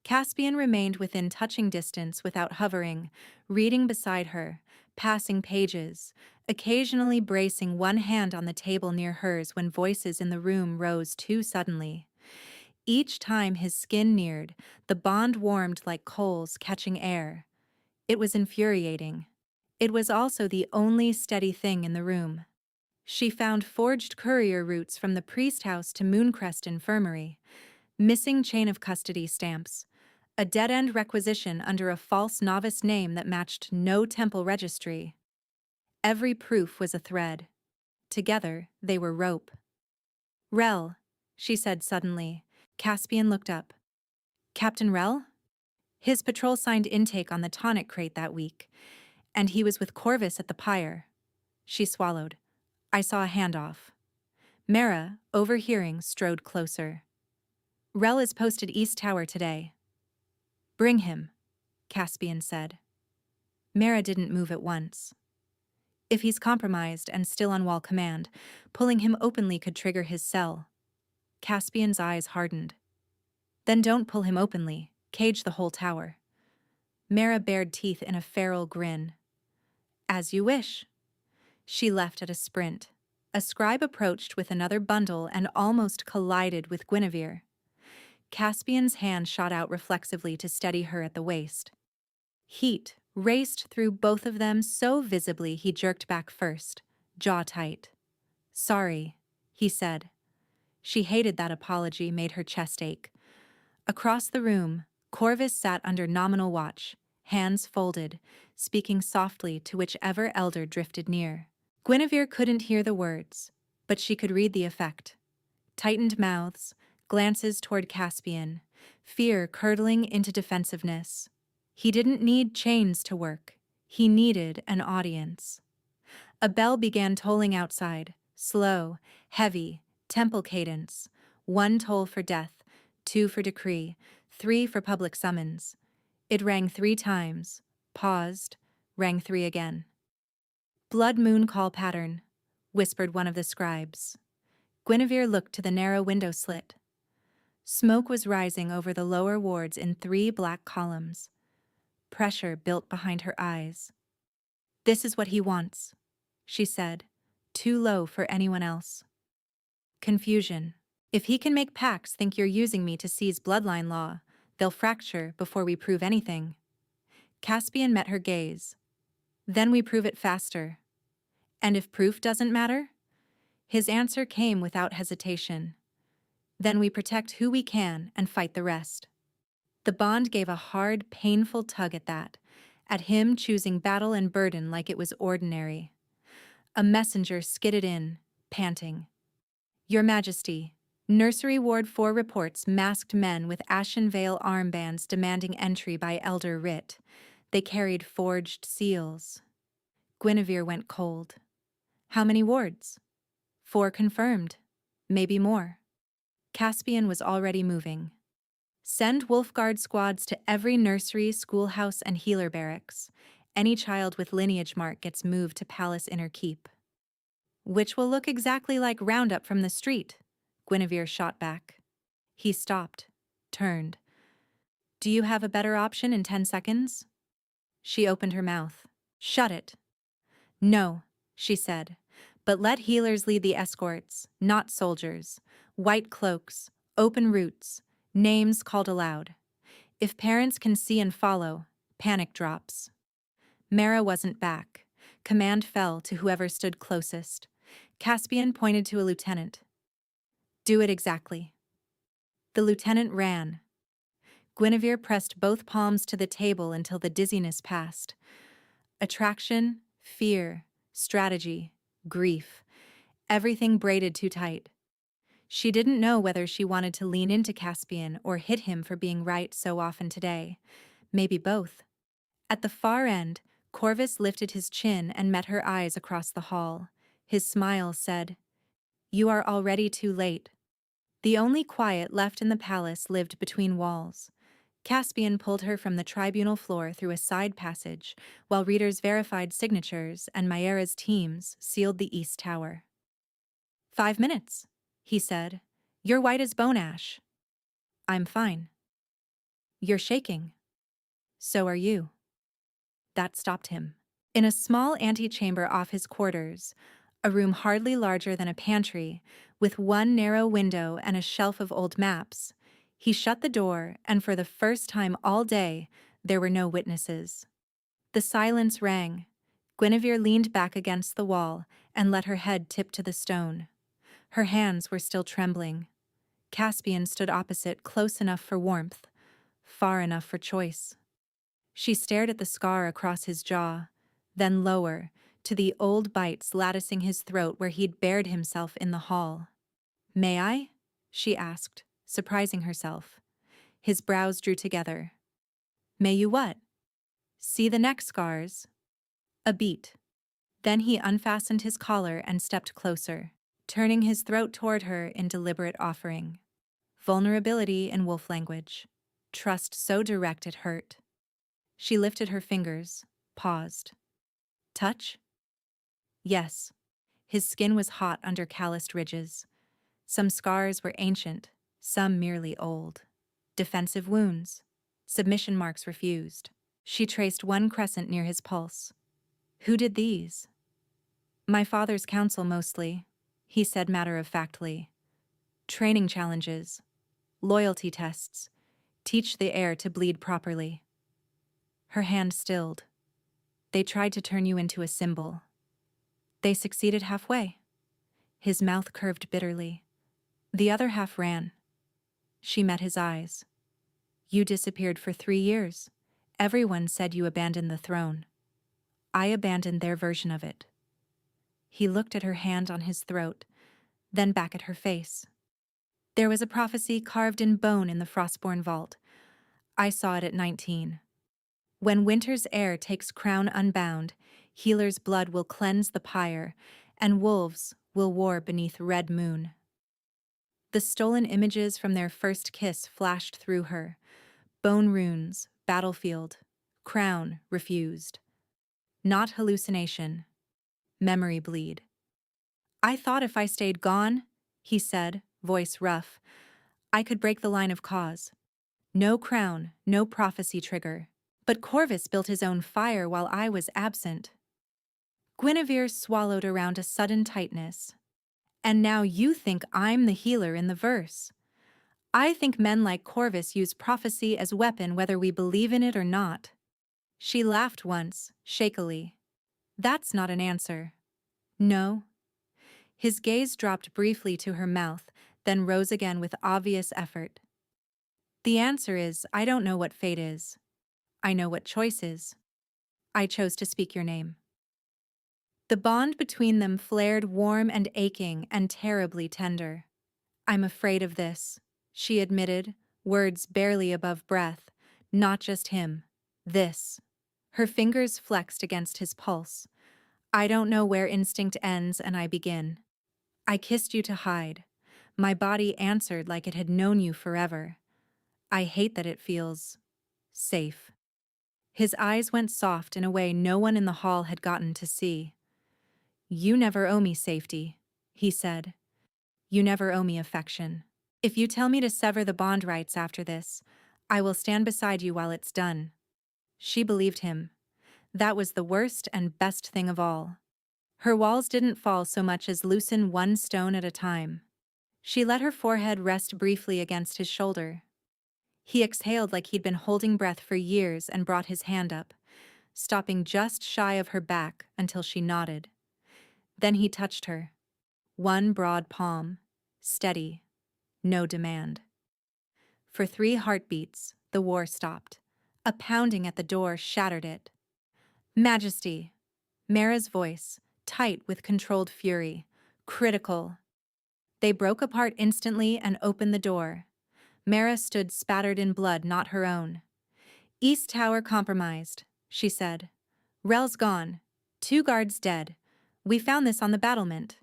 Caspian remained within touching distance without hovering, reading beside her, passing pages, occasionally bracing one hand on the table near hers when voices in the room rose too suddenly. Each time his skin neared, the bond warmed like coals catching air. It was infuriating. It was also the only steady thing in the room. She found forged courier routes from the priest house to Mooncrest Infirmary, missing chain of custody stamps, a dead-end requisition under a false novice name that matched no temple registry. Every proof was a thread. Together, they were rope. Rel, she said suddenly. Caspian looked up. Captain Rel? His patrol signed intake on the tonic crate that week, and he was with Corvus at the pyre. She swallowed. I saw a handoff. Mara, overhearing, strode closer. Rel is posted East Tower today. Bring him, Caspian said. Mara didn't move at once. If he's compromised and still on wall command, pulling him openly could trigger his cell. Caspian's eyes hardened. Then don't pull him openly, cage the whole tower. Mara bared teeth in a feral grin. As you wish. She left at a sprint. A scribe approached with another bundle and almost collided with Guinevere. Caspian's hand shot out reflexively to steady her at the waist. Heat raced through both of them so visibly he jerked back first, jaw tight. Sorry, he said. She hated that apology made her chest ache. Across the room, Corvus sat under nominal watch, hands folded, speaking softly to whichever elder drifted near. Guinevere couldn't hear the words, but she could read the effect. Tightened mouths, glances toward Caspian, fear curdling into defensiveness. He didn't need chains to work. He needed an audience. A bell began tolling outside, slow, heavy, temple cadence. 1 toll for death, 2 for decree, 3 for public summons. It rang 3 times, paused, rang 3 again. Blood moon call pattern, whispered one of the scribes. Guinevere looked to the narrow window slit. Smoke was rising over the lower wards in 3 black columns. Pressure built behind her eyes. This is what he wants, she said, too low for anyone else. Confusion. If he can make Pax think you're using me to seize bloodline law, they'll fracture before we prove anything. Caspian met her gaze. Then we prove it faster. And if proof doesn't matter? His answer came without hesitation. Then we protect who we can and fight the rest. The bond gave a hard, painful tug at him choosing battle and burden like it was ordinary. A messenger skidded in, panting. Your Majesty, Nursery Ward 4 reports masked men with ashen veil armbands demanding entry by elder writ. They carried forged seals. Guinevere went cold. How many wards? 4 confirmed. Maybe more. Caspian was already moving. Send Wolfguard squads to every nursery, schoolhouse, and healer barracks. Any child with lineage mark gets moved to Palace Inner Keep. Which will look exactly like Roundup from the street, Guinevere shot back. He stopped, turned. Do you have a better option in 10 seconds? She opened her mouth. Shut it. No, she said, but let healers lead the escorts, not soldiers. White cloaks, open routes, names called aloud. If parents can see and follow, panic drops. Mara wasn't back. Command fell to whoever stood closest. Caspian pointed to a lieutenant. Do it exactly. The lieutenant ran. Guinevere pressed both palms to the table until the dizziness passed. Attraction, fear, strategy, grief. Everything braided too tight. She didn't know whether she wanted to lean into Caspian or hit him for being right so often today. Maybe both. At the far end, Corvus lifted his chin and met her eyes across the hall. His smile said, You are already too late. The only quiet left in the palace lived between walls. Caspian pulled her from the tribunal floor through a side passage, while readers verified signatures and Mayera's teams sealed the East Tower. 5 minutes, he said. You're white as bone ash. I'm fine. You're shaking. So are you. That stopped him. In a small antechamber off his quarters, a room hardly larger than a pantry, with one narrow window and a shelf of old maps, he shut the door, and for the first time all day, there were no witnesses. The silence rang. Guinevere leaned back against the wall and let her head tip to the stone. Her hands were still trembling. Caspian stood opposite, close enough for warmth, far enough for choice. She stared at the scar across his jaw, then lower, to the old bites latticing his throat where he'd bared himself in the hall. May I? She asked, surprising herself. His brows drew together. May you what? See the neck scars? A beat. Then he unfastened his collar and stepped closer, turning his throat toward her in deliberate offering. Vulnerability in wolf language. Trust so direct it hurt. She lifted her fingers, paused. Touch? Yes. His skin was hot under calloused ridges. Some scars were ancient, some merely old. Defensive wounds. Submission marks refused. She traced one crescent near his pulse. Who did these? My father's counsel mostly, he said matter-of-factly. Training challenges. Loyalty tests. Teach the heir to bleed properly. Her hand stilled. They tried to turn you into a symbol. They succeeded halfway. His mouth curved bitterly. The other half ran. She met his eyes. You disappeared for 3 years. Everyone said you abandoned the throne. I abandoned their version of it. He looked at her hand on his throat, then back at her face. There was a prophecy carved in bone in the Frostborn vault. I saw it at 19. When winter's air takes crown unbound, healer's blood will cleanse the pyre, and wolves will war beneath red moon. The stolen images from their first kiss flashed through her. Bone runes, battlefield, crown refused. Not hallucination. Memory bleed. I thought if I stayed gone, he said, voice rough, I could break the line of cause. No crown, no prophecy trigger. But Corvus built his own fire while I was absent. Guinevere swallowed around a sudden tightness. And now you think I'm the healer in the verse. I think men like Corvus use prophecy as weapon whether we believe in it or not. She laughed once, shakily. That's not an answer. No. His gaze dropped briefly to her mouth, then rose again with obvious effort. The answer is, I don't know what fate is. I know what choice is. I chose to speak your name. The bond between them flared warm and aching and terribly tender. I'm afraid of this, she admitted, words barely above breath. Not just him. This. Her fingers flexed against his pulse. I don't know where instinct ends and I begin. I kissed you to hide. My body answered like it had known you forever. I hate that it feels safe. His eyes went soft in a way no one in the hall had gotten to see. You never owe me safety, he said. You never owe me affection. If you tell me to sever the bond rights after this, I will stand beside you while it's done. She believed him. That was the worst and best thing of all. Her walls didn't fall so much as loosen one stone at a time. She let her forehead rest briefly against his shoulder. He exhaled like he'd been holding breath for years and brought his hand up, stopping just shy of her back until she nodded. Then he touched her. One broad palm. Steady. No demand. For 3 heartbeats, the war stopped. A pounding at the door shattered it. Majesty. Mara's voice, tight with controlled fury. Critical. They broke apart instantly and opened the door. Mara stood spattered in blood not her own. East Tower compromised, she said. Rel's gone. 2 guards dead. We found this on the battlement.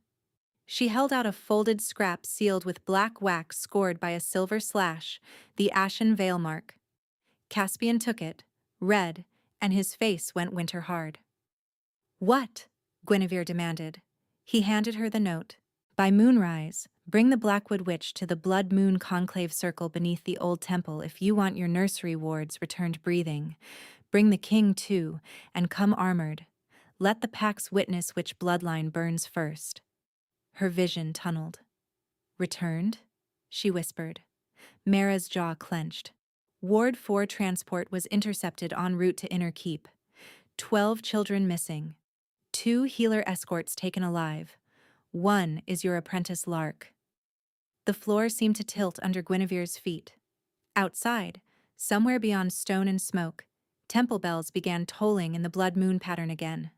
She held out a folded scrap sealed with black wax scored by a silver slash, the Ashen Veil mark. Caspian took it, read, and his face went winter hard. What? Guinevere demanded. He handed her the note. By moonrise, bring the Blackwood Witch to the Blood Moon Conclave Circle beneath the old temple if you want your nursery wards returned breathing. Bring the king, too, and come armored. Let the packs witness which bloodline burns first. Her vision tunneled. Returned? She whispered. Mara's jaw clenched. Ward 4 transport was intercepted en route to Inner Keep. 12 children missing. 2 healer escorts taken alive. 1 is your apprentice Lark. The floor seemed to tilt under Guinevere's feet. Outside, somewhere beyond stone and smoke, temple bells began tolling in the blood moon pattern again.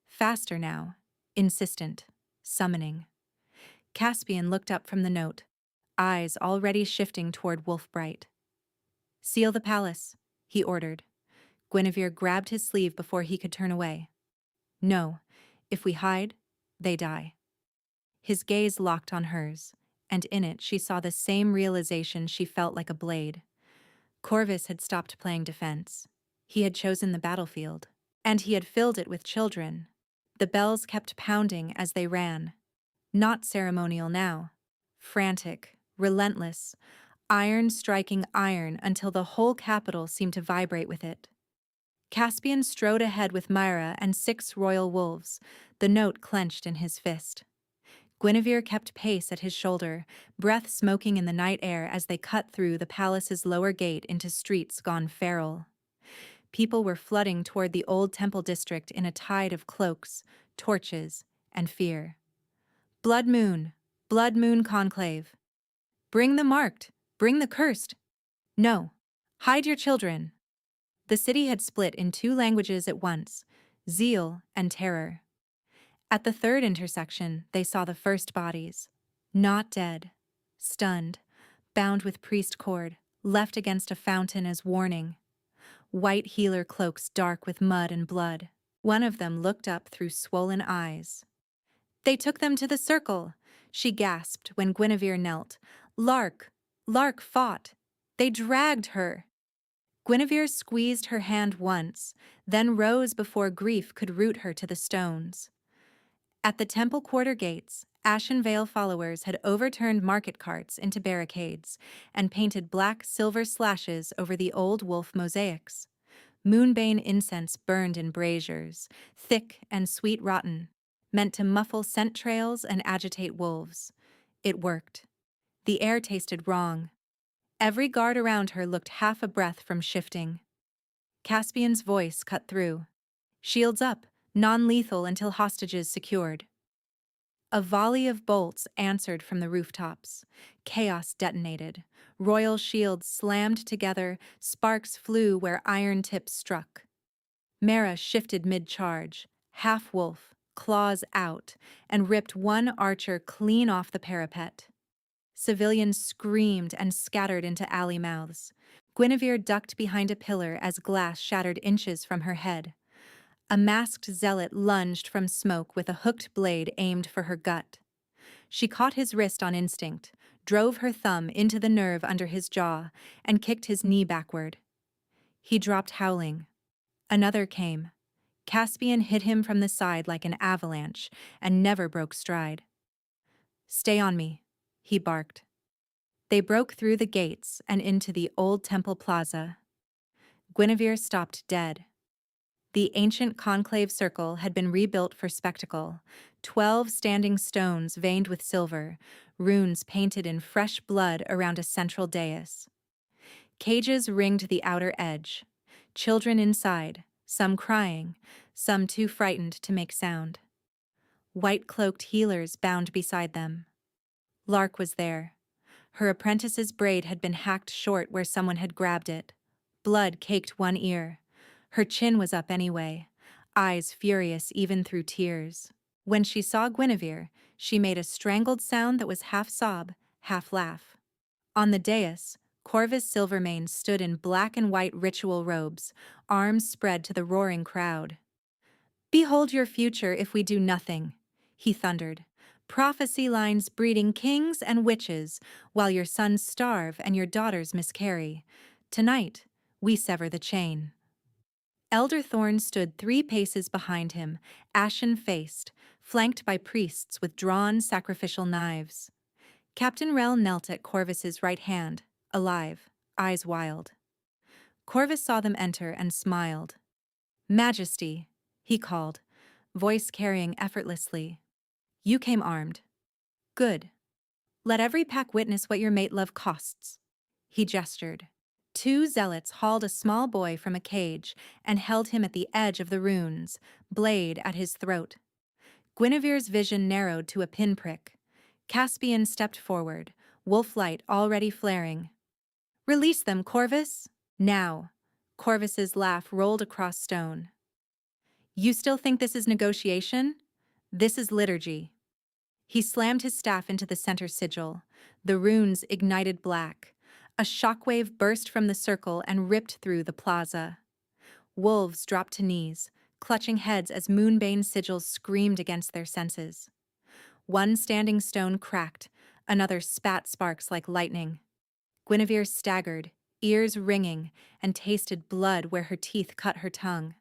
Faster now, insistent, summoning. Caspian looked up from the note, eyes already shifting toward Wolfbright. Seal the palace, he ordered. Guinevere grabbed his sleeve before he could turn away. No, if we hide, they die. His gaze locked on hers, and in it she saw the same realization she felt like a blade. Corvus had stopped playing defense. He had chosen the battlefield, and he had filled it with children. The bells kept pounding as they ran. Not ceremonial now. Frantic, relentless, iron striking iron until the whole capital seemed to vibrate with it. Caspian strode ahead with Myra and 6 royal wolves, the note clenched in his fist. Guinevere kept pace at his shoulder, breath smoking in the night air as they cut through the palace's lower gate into streets gone feral. People were flooding toward the old temple district in a tide of cloaks, torches, and fear. Blood Moon Conclave. Bring the marked, bring the cursed. No, hide your children. The city had split in 2 languages at once, zeal and terror. At the 3rd intersection, they saw the first bodies. Not dead. Stunned. Bound with priest cord. Left against a fountain as warning. White healer cloaks dark with mud and blood. One of them looked up through swollen eyes. They took them to the circle, she gasped when Guinevere knelt. Lark fought. They dragged her. Guinevere squeezed her hand once, then rose before grief could root her to the stones. At the temple quarter gates, Ashen Veil followers had overturned market carts into barricades and painted black-silver slashes over the old wolf mosaics. Moonbane incense burned in braziers, thick and sweet-rotten, meant to muffle scent trails and agitate wolves. It worked. The air tasted wrong. Every guard around her looked half a breath from shifting. Caspian's voice cut through. Shields up, non-lethal until hostages secured. A volley of bolts answered from the rooftops. Chaos detonated. Royal shields slammed together, sparks flew where iron tips struck. Mara shifted mid-charge, half-wolf, claws out, and ripped one archer clean off the parapet. Civilians screamed and scattered into alley mouths. Guinevere ducked behind a pillar as glass shattered inches from her head. A masked zealot lunged from smoke with a hooked blade aimed for her gut. She caught his wrist on instinct, drove her thumb into the nerve under his jaw, and kicked his knee backward. He dropped howling. Another came. Caspian hit him from the side like an avalanche and never broke stride. "Stay on me," he barked. They broke through the gates and into the old temple plaza. Guinevere stopped dead. The ancient conclave circle had been rebuilt for spectacle, 12 standing stones veined with silver, runes painted in fresh blood around a central dais. Cages ringed the outer edge, children inside, some crying, some too frightened to make sound. White-cloaked healers bound beside them. Lark was there. Her apprentice's braid had been hacked short where someone had grabbed it. Blood caked one ear. Her chin was up anyway, eyes furious even through tears. When she saw Guinevere, she made a strangled sound that was half sob, half laugh. On the dais, Corvus Silvermane stood in black and white ritual robes, arms spread to the roaring crowd. "Behold your future if we do nothing," he thundered. "Prophecy lines breeding kings and witches, while your sons starve and your daughters miscarry. Tonight, we sever the chain." Elder Thorn stood 3 paces behind him, ashen-faced, flanked by priests with drawn sacrificial knives. Captain Rel knelt at Corvus's right hand, alive, eyes wild. Corvus saw them enter and smiled. "Majesty," he called, voice carrying effortlessly. "You came armed. Good. Let every pack witness what your mate-love costs." He gestured. 2 zealots hauled a small boy from a cage and held him at the edge of the runes, blade at his throat. Guinevere's vision narrowed to a pinprick. Caspian stepped forward, wolf light already flaring. "Release them, Corvus! Now." Corvus's laugh rolled across stone. "You still think this is negotiation? This is liturgy." He slammed his staff into the center sigil. The runes ignited black. A shockwave burst from the circle and ripped through the plaza. Wolves dropped to knees, clutching heads as moonbane sigils screamed against their senses. One standing stone cracked, another spat sparks like lightning. Guinevere staggered, ears ringing, and tasted blood where her teeth cut her tongue.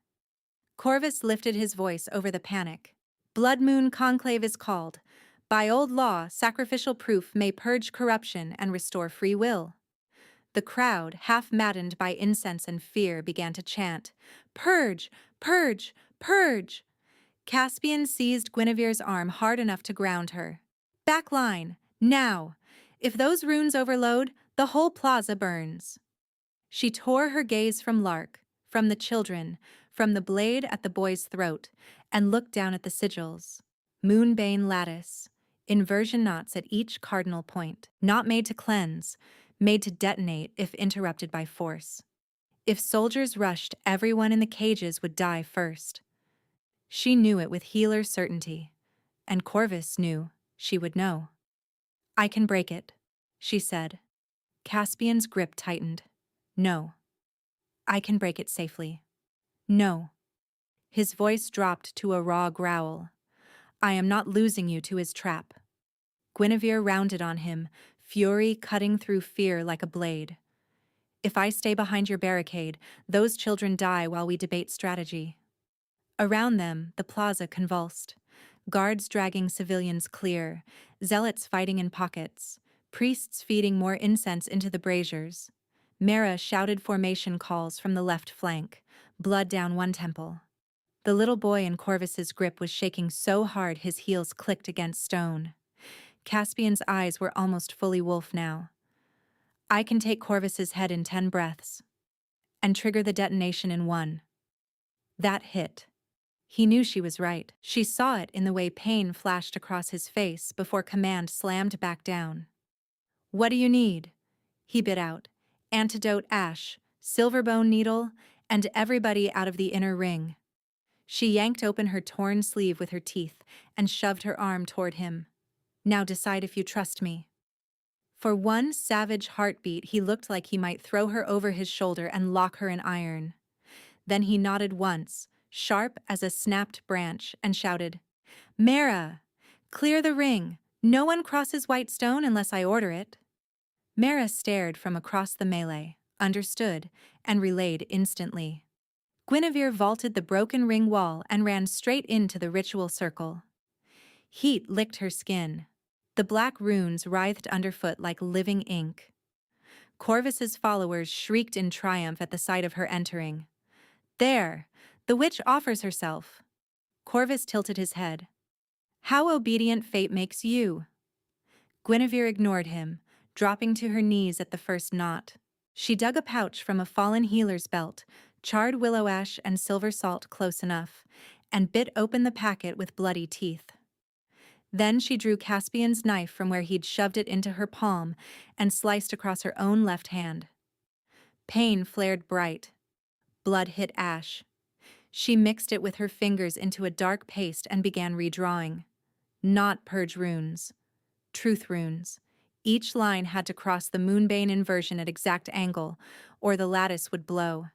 Corvus lifted his voice over the panic. "Blood Moon Conclave is called. By old law, sacrificial proof may purge corruption and restore free will." The crowd, half maddened by incense and fear, began to chant, "Purge! Purge! Purge!" Caspian seized Guinevere's arm hard enough to ground her. "Back line! Now! If those runes overload, the whole plaza burns." She tore her gaze from Lark, from the children, from the blade at the boy's throat, and looked down at the sigils. Moonbane lattice, inversion knots at each cardinal point, not made to cleanse, made to detonate if interrupted by force. If soldiers rushed, everyone in the cages would die first. She knew it with healer certainty, and Corvus knew she would know. "I can break it," she said. Caspian's grip tightened. "No. I can break it safely." "No." His voice dropped to a raw growl. "I am not losing you to his trap." Guinevere rounded on him, fury cutting through fear like a blade. "If I stay behind your barricade, those children die while we debate strategy." Around them, the plaza convulsed. Guards dragging civilians clear, zealots fighting in pockets, priests feeding more incense into the braziers. Mara shouted formation calls from the left flank, blood down one temple. The little boy in Corvus's grip was shaking so hard his heels clicked against stone. Caspian's eyes were almost fully wolf now. "I can take Corvus's head in 10 breaths. And trigger the detonation in 1. That hit. He knew she was right. She saw it in the way pain flashed across his face before command slammed back down. "What do you need?" he bit out. "Antidote ash, silverbone needle, and everybody out of the inner ring." She yanked open her torn sleeve with her teeth and shoved her arm toward him. "Now decide if you trust me." For one savage heartbeat, he looked like he might throw her over his shoulder and lock her in iron. Then he nodded once, sharp as a snapped branch, and shouted, "Mara! Clear the ring! No one crosses White Stone unless I order it." Mara stared from across the melee, understood, and relayed instantly. Guinevere vaulted the broken ring wall and ran straight into the ritual circle. Heat licked her skin. The black runes writhed underfoot like living ink. Corvus's followers shrieked in triumph at the sight of her entering. "There! The witch offers herself." Corvus tilted his head. "How obedient fate makes you." Guinevere ignored him, dropping to her knees at the first knot. She dug a pouch from a fallen healer's belt, charred willow ash and silver salt close enough, and bit open the packet with bloody teeth. Then she drew Caspian's knife from where he'd shoved it into her palm and sliced across her own left hand. Pain flared bright. Blood hit ash. She mixed it with her fingers into a dark paste and began redrawing. Not purge runes. Truth runes. Each line had to cross the moonbane inversion at exact angle, or the lattice would blow.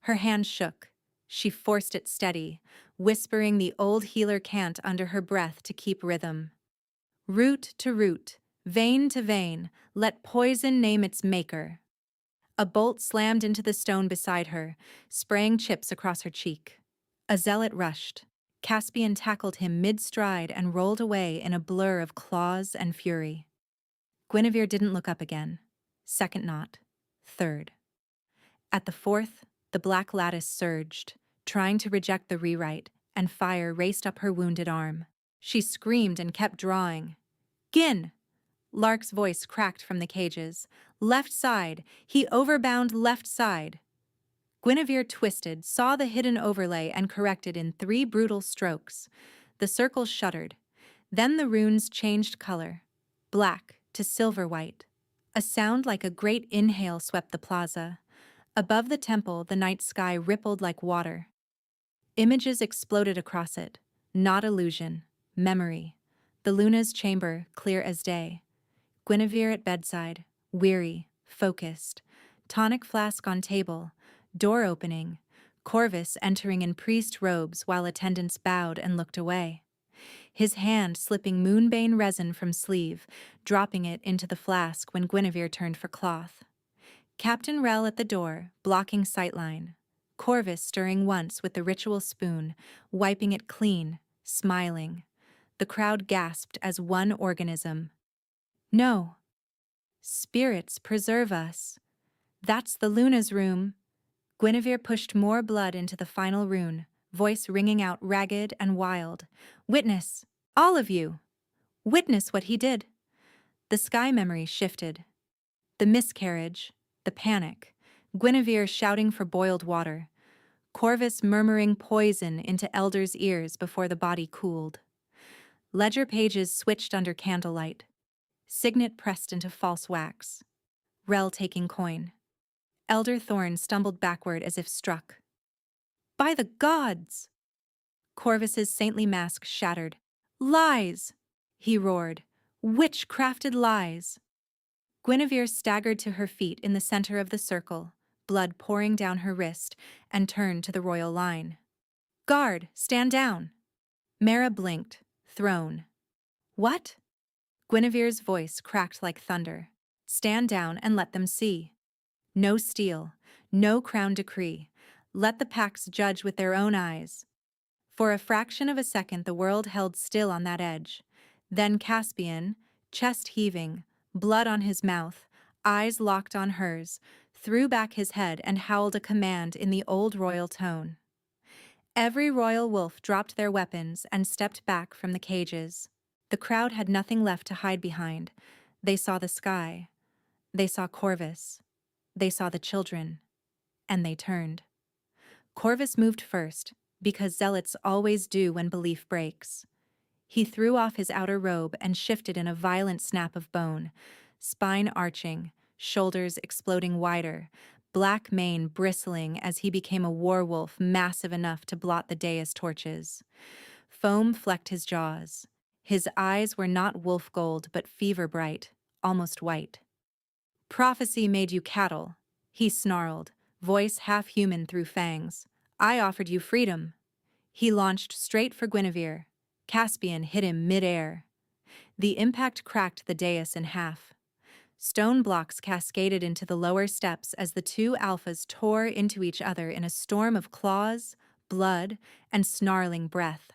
Her hand shook. She forced it steady, whispering the old healer cant under her breath to keep rhythm. "Root to root, vein to vein, let poison name its maker." A bolt slammed into the stone beside her, spraying chips across her cheek. A zealot rushed. Caspian tackled him mid-stride and rolled away in a blur of claws and fury. Guinevere didn't look up again. Second knot. Third. At the fourth, the black lattice surged, trying to reject the rewrite, and fire raced up her wounded arm. She screamed and kept drawing. "Gin!" Lark's voice cracked from the cages. "Left side! He overbound left side!" Guinevere twisted, saw the hidden overlay, and corrected in 3 brutal strokes. The circle shuddered. Then the runes changed color. Black to silver-white. A sound like a great inhale swept the plaza. Above the temple, the night sky rippled like water. Images exploded across it. Not illusion. Memory. The Luna's chamber, clear as day. Guinevere at bedside, weary, focused. Tonic flask on table. Door opening. Corvus entering in priest robes while attendants bowed and looked away. His hand slipping moonbane resin from sleeve, dropping it into the flask when Guinevere turned for cloth. Captain Rel at the door, blocking sightline. Corvus stirring once with the ritual spoon, wiping it clean, smiling. The crowd gasped as one organism. "No. Spirits preserve us. That's the Luna's room." Guinevere pushed more blood into the final rune, voice ringing out ragged and wild. "Witness! All of you! Witness what he did!" The sky memory shifted. The miscarriage, the panic, Guinevere shouting for boiled water, Corvus murmuring poison into Elder's ears before the body cooled. Ledger pages switched under candlelight. Signet pressed into false wax. Rel taking coin. Elder Thorn stumbled backward as if struck. "By the gods!" Corvus's saintly mask shattered. "Lies!" he roared. "Witch-crafted lies!" Guinevere staggered to her feet in the center of the circle, blood pouring down her wrist, and turned to the royal line. "Guard, stand down!" Mara blinked, thrown. "What?" Guinevere's voice cracked like thunder. "Stand down and let them see. No steel, no crown decree. Let the packs judge with their own eyes." For a fraction of a second the world held still on that edge. Then Caspian, chest heaving, blood on his mouth, eyes locked on hers, threw back his head and howled a command in the old royal tone. Every royal wolf dropped their weapons and stepped back from the cages. The crowd had nothing left to hide behind. They saw the sky. They saw Corvus. They saw the children. And they turned. Corvus moved first, because zealots always do when belief breaks. He threw off his outer robe and shifted in a violent snap of bone, spine arching, shoulders exploding wider, black mane bristling as he became a werewolf massive enough to blot the dais torches. Foam flecked his jaws. His eyes were not wolf gold but fever bright, almost white. Prophecy made you cattle, he snarled, voice half human through fangs. I offered you freedom. He launched straight for Guinevere. Caspian hit him mid-air. The impact cracked the dais in half. Stone blocks cascaded into the lower steps as the two alphas tore into each other in a storm of claws, blood, and snarling breath.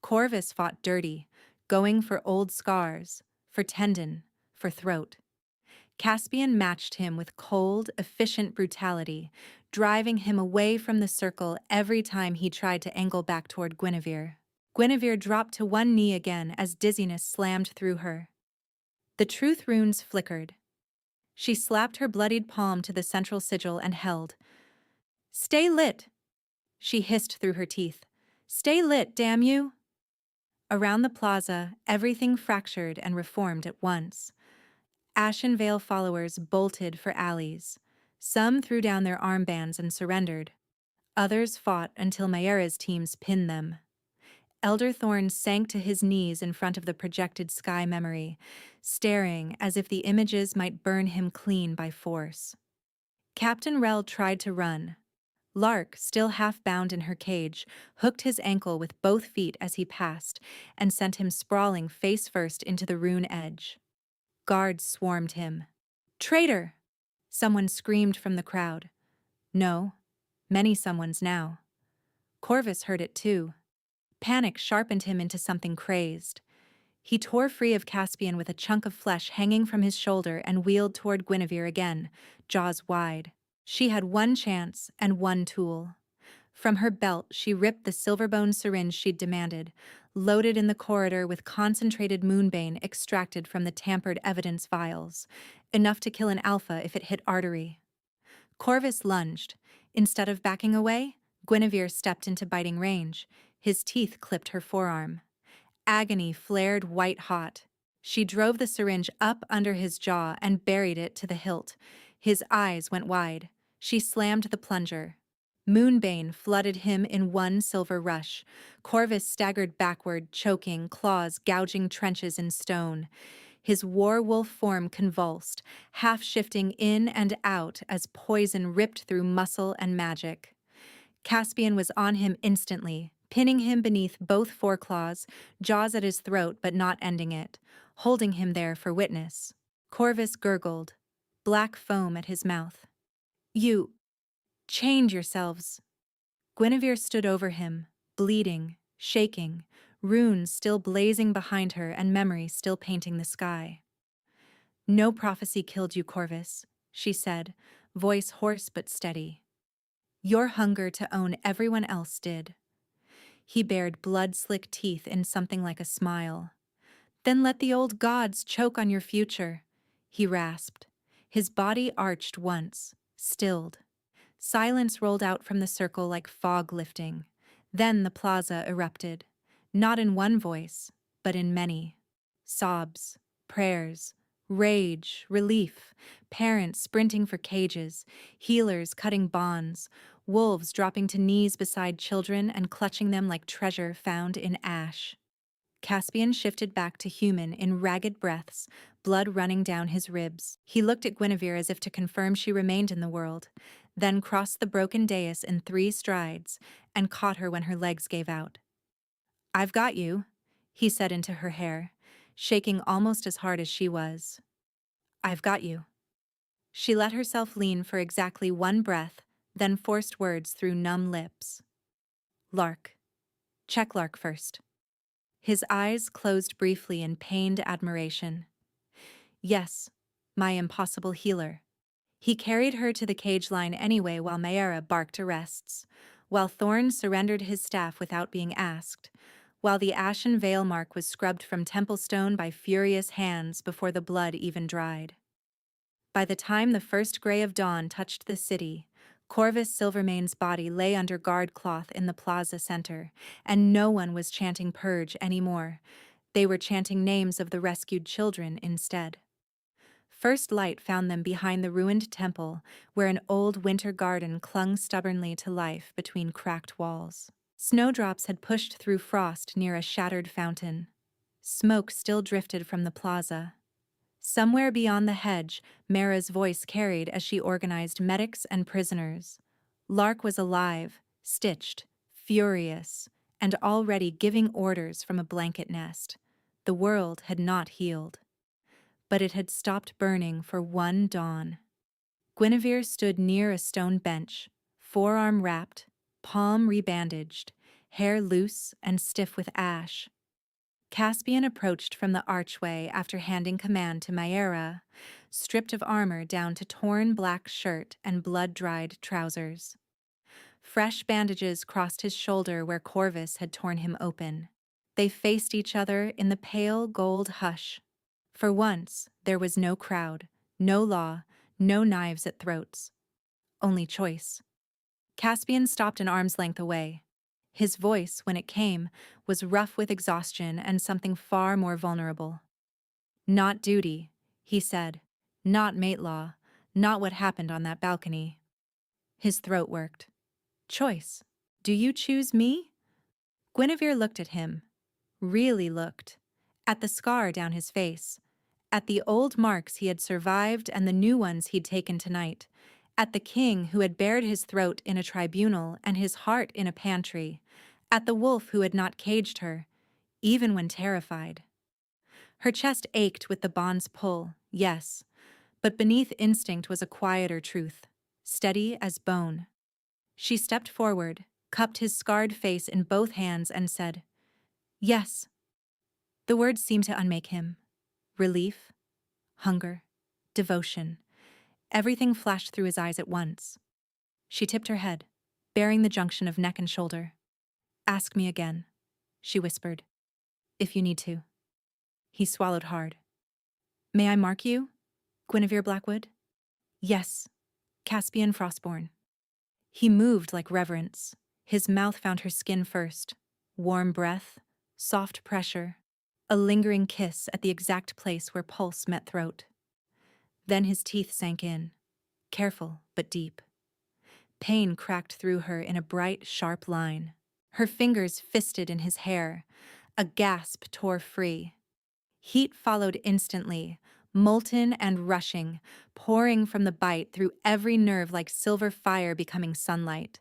Corvus fought dirty, going for old scars, for tendon, for throat. Caspian matched him with cold, efficient brutality, driving him away from the circle every time he tried to angle back toward Guinevere. Guinevere dropped to one knee again as dizziness slammed through her. The truth runes flickered. She slapped her bloodied palm to the central sigil and held. "Stay lit," she hissed through her teeth. "Stay lit, damn you!" Around the plaza, everything fractured and reformed at once. Ashen Veil followers bolted for alleys. Some threw down their armbands and surrendered. Others fought until Mayera's teams pinned them. Elder Thorn sank to his knees in front of the projected sky memory, staring as if the images might burn him clean by force. Captain Rel tried to run. Lark, still half bound in her cage, hooked his ankle with both feet as he passed and sent him sprawling face first into the rune edge. Guards swarmed him. "Traitor!" Someone screamed from the crowd. No, many someones now. Corvus heard it too. Panic sharpened him into something crazed. He tore free of Caspian with a chunk of flesh hanging from his shoulder and wheeled toward Guinevere again, jaws wide. She had one chance and one tool. From her belt, she ripped the silver-bone syringe she'd demanded, loaded in the corridor with concentrated moonbane extracted from the tampered evidence vials, enough to kill an alpha if it hit artery. Corvus lunged. Instead of backing away, Guinevere stepped into biting range. His teeth clipped her forearm. Agony flared white-hot. She drove the syringe up under his jaw and buried it to the hilt. His eyes went wide. She slammed the plunger. Moonbane flooded him in one silver rush. Corvus staggered backward, choking, claws gouging trenches in stone. His war-wolf form convulsed, half-shifting in and out as poison ripped through muscle and magic. Caspian was on him instantly, pinning him beneath both foreclaws, jaws at his throat but not ending it, holding him there for witness. Corvus gurgled, black foam at his mouth. "You chained yourselves." Guinevere stood over him, bleeding, shaking, runes still blazing behind her and memory still painting the sky. "No prophecy killed you, Corvus," she said, voice hoarse but steady. "Your hunger to own everyone else did." He bared blood-slick teeth in something like a smile. "Then let the old gods choke on your future," he rasped. His body arched once, stilled. Silence rolled out from the circle like fog lifting. Then the plaza erupted, not in one voice, but in many. Sobs, prayers, rage, relief, parents sprinting for cages, healers cutting bonds, wolves dropping to knees beside children and clutching them like treasure found in ash. Caspian shifted back to human in ragged breaths, blood running down his ribs. He looked at Guinevere as if to confirm she remained in the world, then crossed the broken dais in 3 strides and caught her when her legs gave out. "I've got you," he said into her hair, shaking almost as hard as she was. "I've got you." She let herself lean for exactly one breath, then forced words through numb lips. "Lark. Check Lark first." His eyes closed briefly in pained admiration. "Yes, my impossible healer." He carried her to the cage line anyway while Mayera barked arrests, while Thorn surrendered his staff without being asked, while the ashen veil mark was scrubbed from temple stone by furious hands before the blood even dried. By the time the first gray of dawn touched the city, Corvus Silvermane's body lay under guard cloth in the plaza center, and no one was chanting Purge anymore. They were chanting names of the rescued children instead. First light found them behind the ruined temple, where an old winter garden clung stubbornly to life between cracked walls. Snowdrops had pushed through frost near a shattered fountain. Smoke still drifted from the plaza. Somewhere beyond the hedge, Mara's voice carried as she organized medics and prisoners. Lark was alive, stitched, furious, and already giving orders from a blanket nest. The world had not healed, but it had stopped burning for one dawn. Guinevere stood near a stone bench, forearm wrapped, palm rebandaged, hair loose and stiff with ash. Caspian approached from the archway after handing command to Maera, stripped of armor down to torn black shirt and blood-dried trousers. Fresh bandages crossed his shoulder where Corvus had torn him open. They faced each other in the pale gold hush. For once, there was no crowd, no law, no knives at throats. Only choice. Caspian stopped an arm's length away. His voice, when it came, was rough with exhaustion and something far more vulnerable. "Not duty," he said. "Not mate law. Not what happened on that balcony." His throat worked. "Choice. Do you choose me?" Guinevere looked at him. Really looked. At the scar down his face. At the old marks he had survived and the new ones he'd taken tonight. At the king who had bared his throat in a tribunal and his heart in a pantry. At the wolf who had not caged her, even when terrified. Her chest ached with the bond's pull, yes, but beneath instinct was a quieter truth, steady as bone. She stepped forward, cupped his scarred face in both hands and said, "Yes." The words seemed to unmake him. Relief, hunger, devotion. Everything flashed through his eyes at once. She tipped her head, baring the junction of neck and shoulder. "Ask me again," she whispered. "If you need to." He swallowed hard. "May I mark you, Guinevere Blackwood?" "Yes, Caspian Frostborn." He moved like reverence. His mouth found her skin first. Warm breath, soft pressure, a lingering kiss at the exact place where pulse met throat. Then his teeth sank in, careful but deep. Pain cracked through her in a bright, sharp line. Her fingers fisted in his hair. A gasp tore free. Heat followed instantly, molten and rushing, pouring from the bite through every nerve like silver fire becoming sunlight.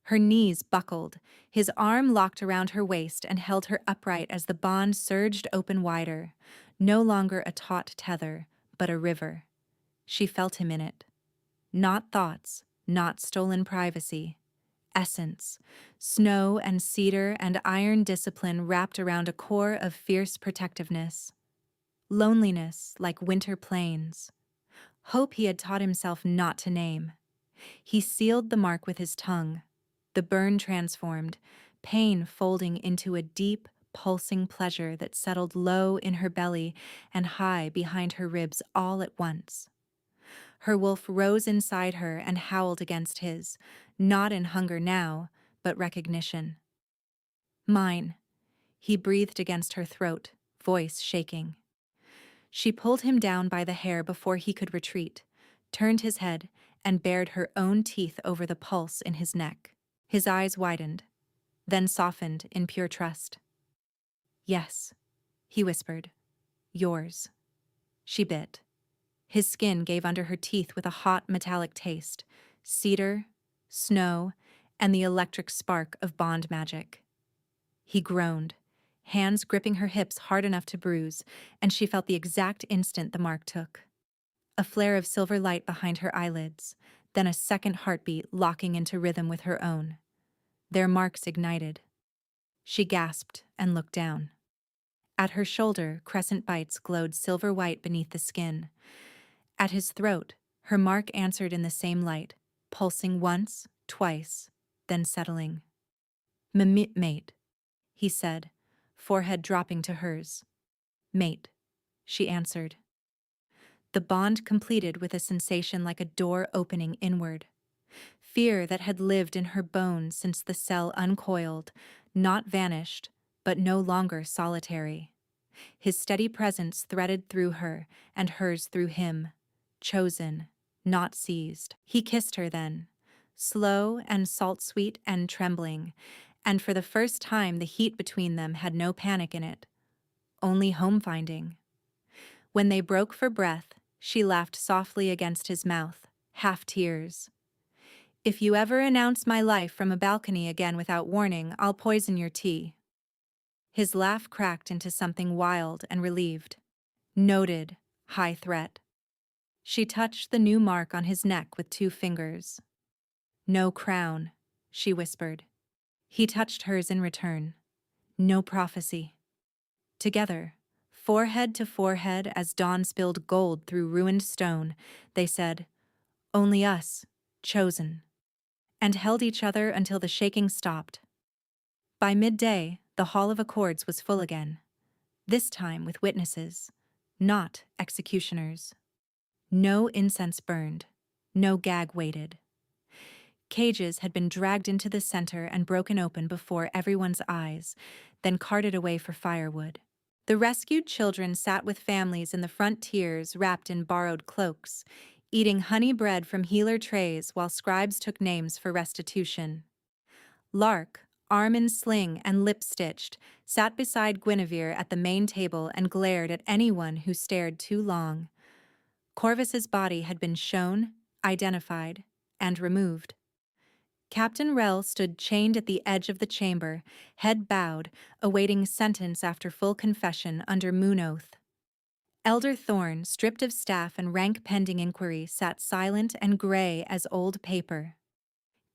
Her knees buckled. His arm locked around her waist and held her upright as the bond surged open wider, no longer a taut tether, but a river. She felt him in it. Not thoughts, not stolen privacy. Essence, snow and cedar and iron discipline wrapped around a core of fierce protectiveness. Loneliness like winter plains. Hope he had taught himself not to name. He sealed the mark with his tongue. The burn transformed, pain folding into a deep, pulsing pleasure that settled low in her belly and high behind her ribs all at once. Her wolf rose inside her and howled against his, not in hunger now, but recognition. "Mine," he breathed against her throat, voice shaking. She pulled him down by the hair before he could retreat, turned his head, and bared her own teeth over the pulse in his neck. His eyes widened, then softened in pure trust. "Yes," he whispered. "Yours." She bit. His skin gave under her teeth with a hot metallic taste, cedar, snow, and the electric spark of bond magic. He groaned, hands gripping her hips hard enough to bruise, and she felt the exact instant the mark took. A flare of silver light behind her eyelids, then a second heartbeat locking into rhythm with her own. Their marks ignited. She gasped and looked down. At her shoulder, crescent bites glowed silver white beneath the skin. At his throat, her mark answered in the same light, pulsing once, twice, then settling. "Mate," he said, forehead dropping to hers. "Mate," she answered. The bond completed with a sensation like a door opening inward. fear that had lived in her bones since the cell uncoiled, not vanished, but no longer solitary. His steady presence threaded through her, and hers through him. Chosen, not seized. He kissed her then, slow and salt-sweet and trembling, and for the first time the heat between them had no panic in it, only home-finding. When they broke for breath, she laughed softly against his mouth, half tears. "If you ever announce my life from a balcony again without warning, I'll poison your tea." His laugh cracked into something wild and relieved. Noted, high threat. She touched the new mark on his neck with 2 fingers. "No crown," she whispered. He touched hers in return. "No prophecy." Together, forehead to forehead as dawn spilled gold through ruined stone, they said, "Only us, chosen," and held each other until the shaking stopped. By midday, the Hall of Accords was full again, this time with witnesses, not executioners. No incense burned, no gag waited. Cages had been dragged into the center and broken open before everyone's eyes, then carted away for firewood. The rescued children sat with families in the front tiers wrapped in borrowed cloaks, eating honey bread from healer trays while scribes took names for restitution. Lark, arm in sling and lip-stitched, sat beside Guinevere at the main table and glared at anyone who stared too long. Corvus's body had been shown, identified, and removed. Captain Rel stood chained at the edge of the chamber, head bowed, awaiting sentence after full confession under moon oath. Elder Thorn, stripped of staff and rank pending inquiry, sat silent and gray as old paper.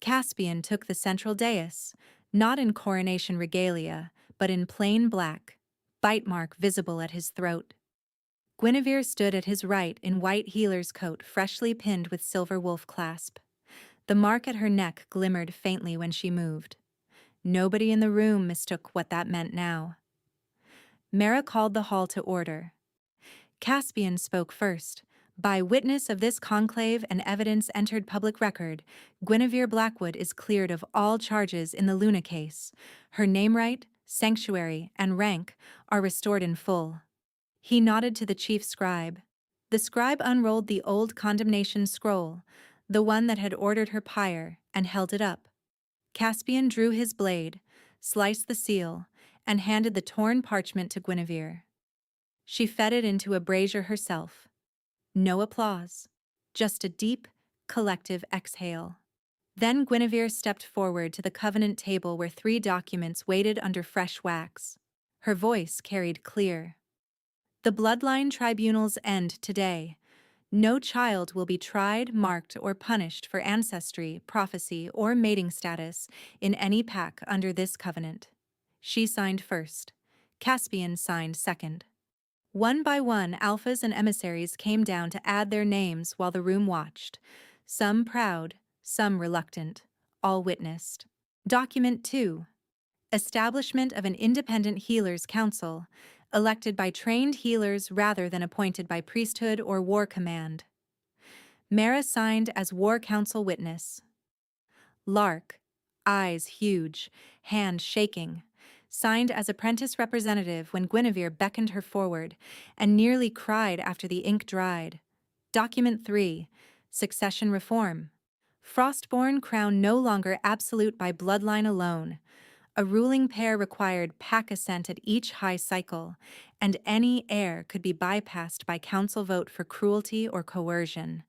Caspian took the central dais, not in coronation regalia, but in plain black, bite mark visible at his throat. Guinevere stood at his right in white healer's coat freshly pinned with silver wolf clasp. The mark at her neck glimmered faintly when she moved. Nobody in the room mistook what that meant now. Mara called the hall to order. Caspian spoke first. "By witness of this conclave and evidence entered public record, Guinevere Blackwood is cleared of all charges in the Luna case. Her name right, sanctuary, and rank are restored in full." He nodded to the chief scribe. The scribe unrolled the old condemnation scroll, the one that had ordered her pyre, and held it up. Caspian drew his blade, sliced the seal, and handed the torn parchment to Guinevere. She fed it into a brazier herself. No applause, just a deep, collective exhale. Then Guinevere stepped forward to the covenant table where 3 documents waited under fresh wax. Her voice carried clear. "The bloodline tribunals end today. No child will be tried, marked, or punished for ancestry, prophecy, or mating status in any pack under this covenant." She signed first. Caspian signed second. One by one, alphas and emissaries came down to add their names while the room watched. Some proud, some reluctant, all witnessed. Document 2. Establishment of an independent healers' council, elected by trained healers rather than appointed by priesthood or war command. Mara signed as war council witness. Lark, eyes huge, hand shaking, signed as apprentice representative when Guinevere beckoned her forward and nearly cried after the ink dried. Document 3. Succession reform. Frostborn crown no longer absolute by bloodline alone. A ruling pair required pack assent at each high cycle, and any heir could be bypassed by council vote for cruelty or coercion.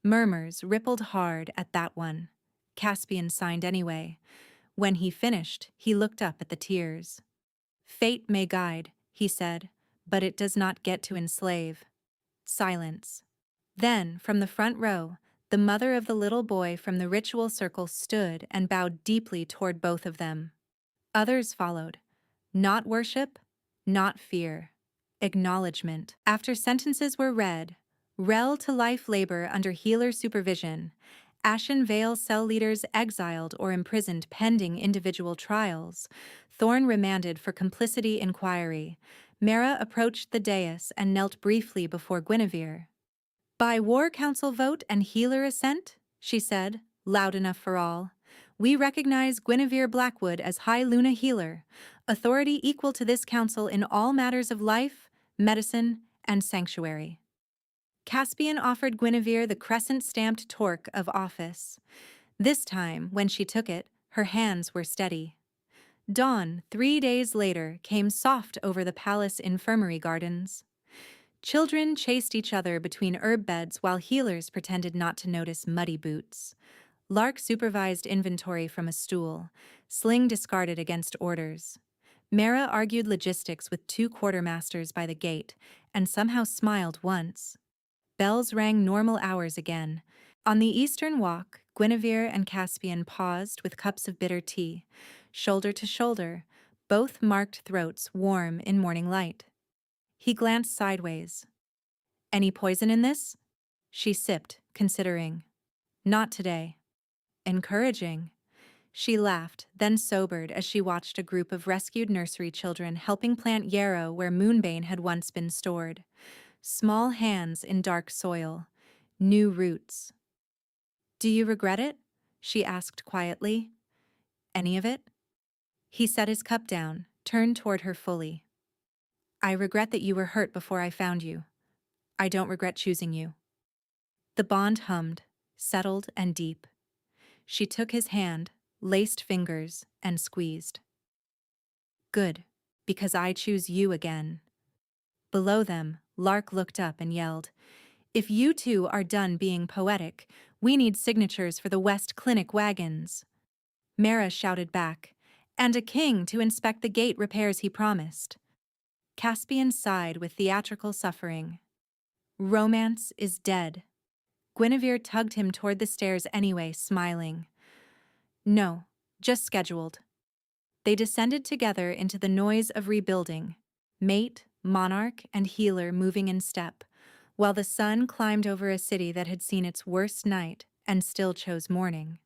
Murmurs rippled hard at that one. Caspian signed anyway. When he finished, he looked up at the tears. "Fate may guide," he said, "but it does not get to enslave." Silence. Then, from the front row, the mother of the little boy from the ritual circle stood and bowed deeply toward both of them. Others followed. Not worship, not fear. Acknowledgement. After sentences were read, Rel to life labor under healer supervision, Ashen Vale cell leaders exiled or imprisoned pending individual trials, Thorn remanded for complicity inquiry, Mara approached the dais and knelt briefly before Guinevere. "By war council vote and healer assent," she said, loud enough for all. We recognize Guinevere Blackwood as High Luna Healer, authority equal to this council in all matters of life, medicine, and sanctuary. Caspian offered Guinevere the crescent-stamped torque of office. This time, when she took it, her hands were steady. Dawn, 3 days later, came soft over the palace infirmary gardens. Children chased each other between herb beds while healers pretended not to notice muddy boots. Lark supervised inventory from a stool, Sling discarded against orders. Mara argued logistics with 2 quartermasters by the gate, and somehow smiled once. Bells rang normal hours again. On the eastern walk, Guinevere and Caspian paused with cups of bitter tea, shoulder to shoulder, both marked throats warm in morning light. He glanced sideways. "Any poison in this?" She sipped, considering. "Not today." "Encouraging." She laughed, then sobered as she watched a group of rescued nursery children helping plant yarrow where moonbane had once been stored. Small hands in dark soil. New roots. "Do you regret it?" she asked quietly. "Any of it?" He set his cup down, turned toward her fully. "I regret that you were hurt before I found you. I don't regret choosing you." The bond hummed, settled and deep. She took his hand, laced fingers, and squeezed. "Good, because I choose you again." Below them, Lark looked up and yelled, "If you two are done being poetic, we need signatures for the West Clinic wagons." Mara shouted back, "And a king to inspect the gate repairs he promised." Caspian sighed with theatrical suffering. "Romance is dead." Guinevere tugged him toward the stairs anyway, smiling. "No, just scheduled." They descended together into the noise of rebuilding, mate, monarch, and healer moving in step, while the sun climbed over a city that had seen its worst night and still chose morning.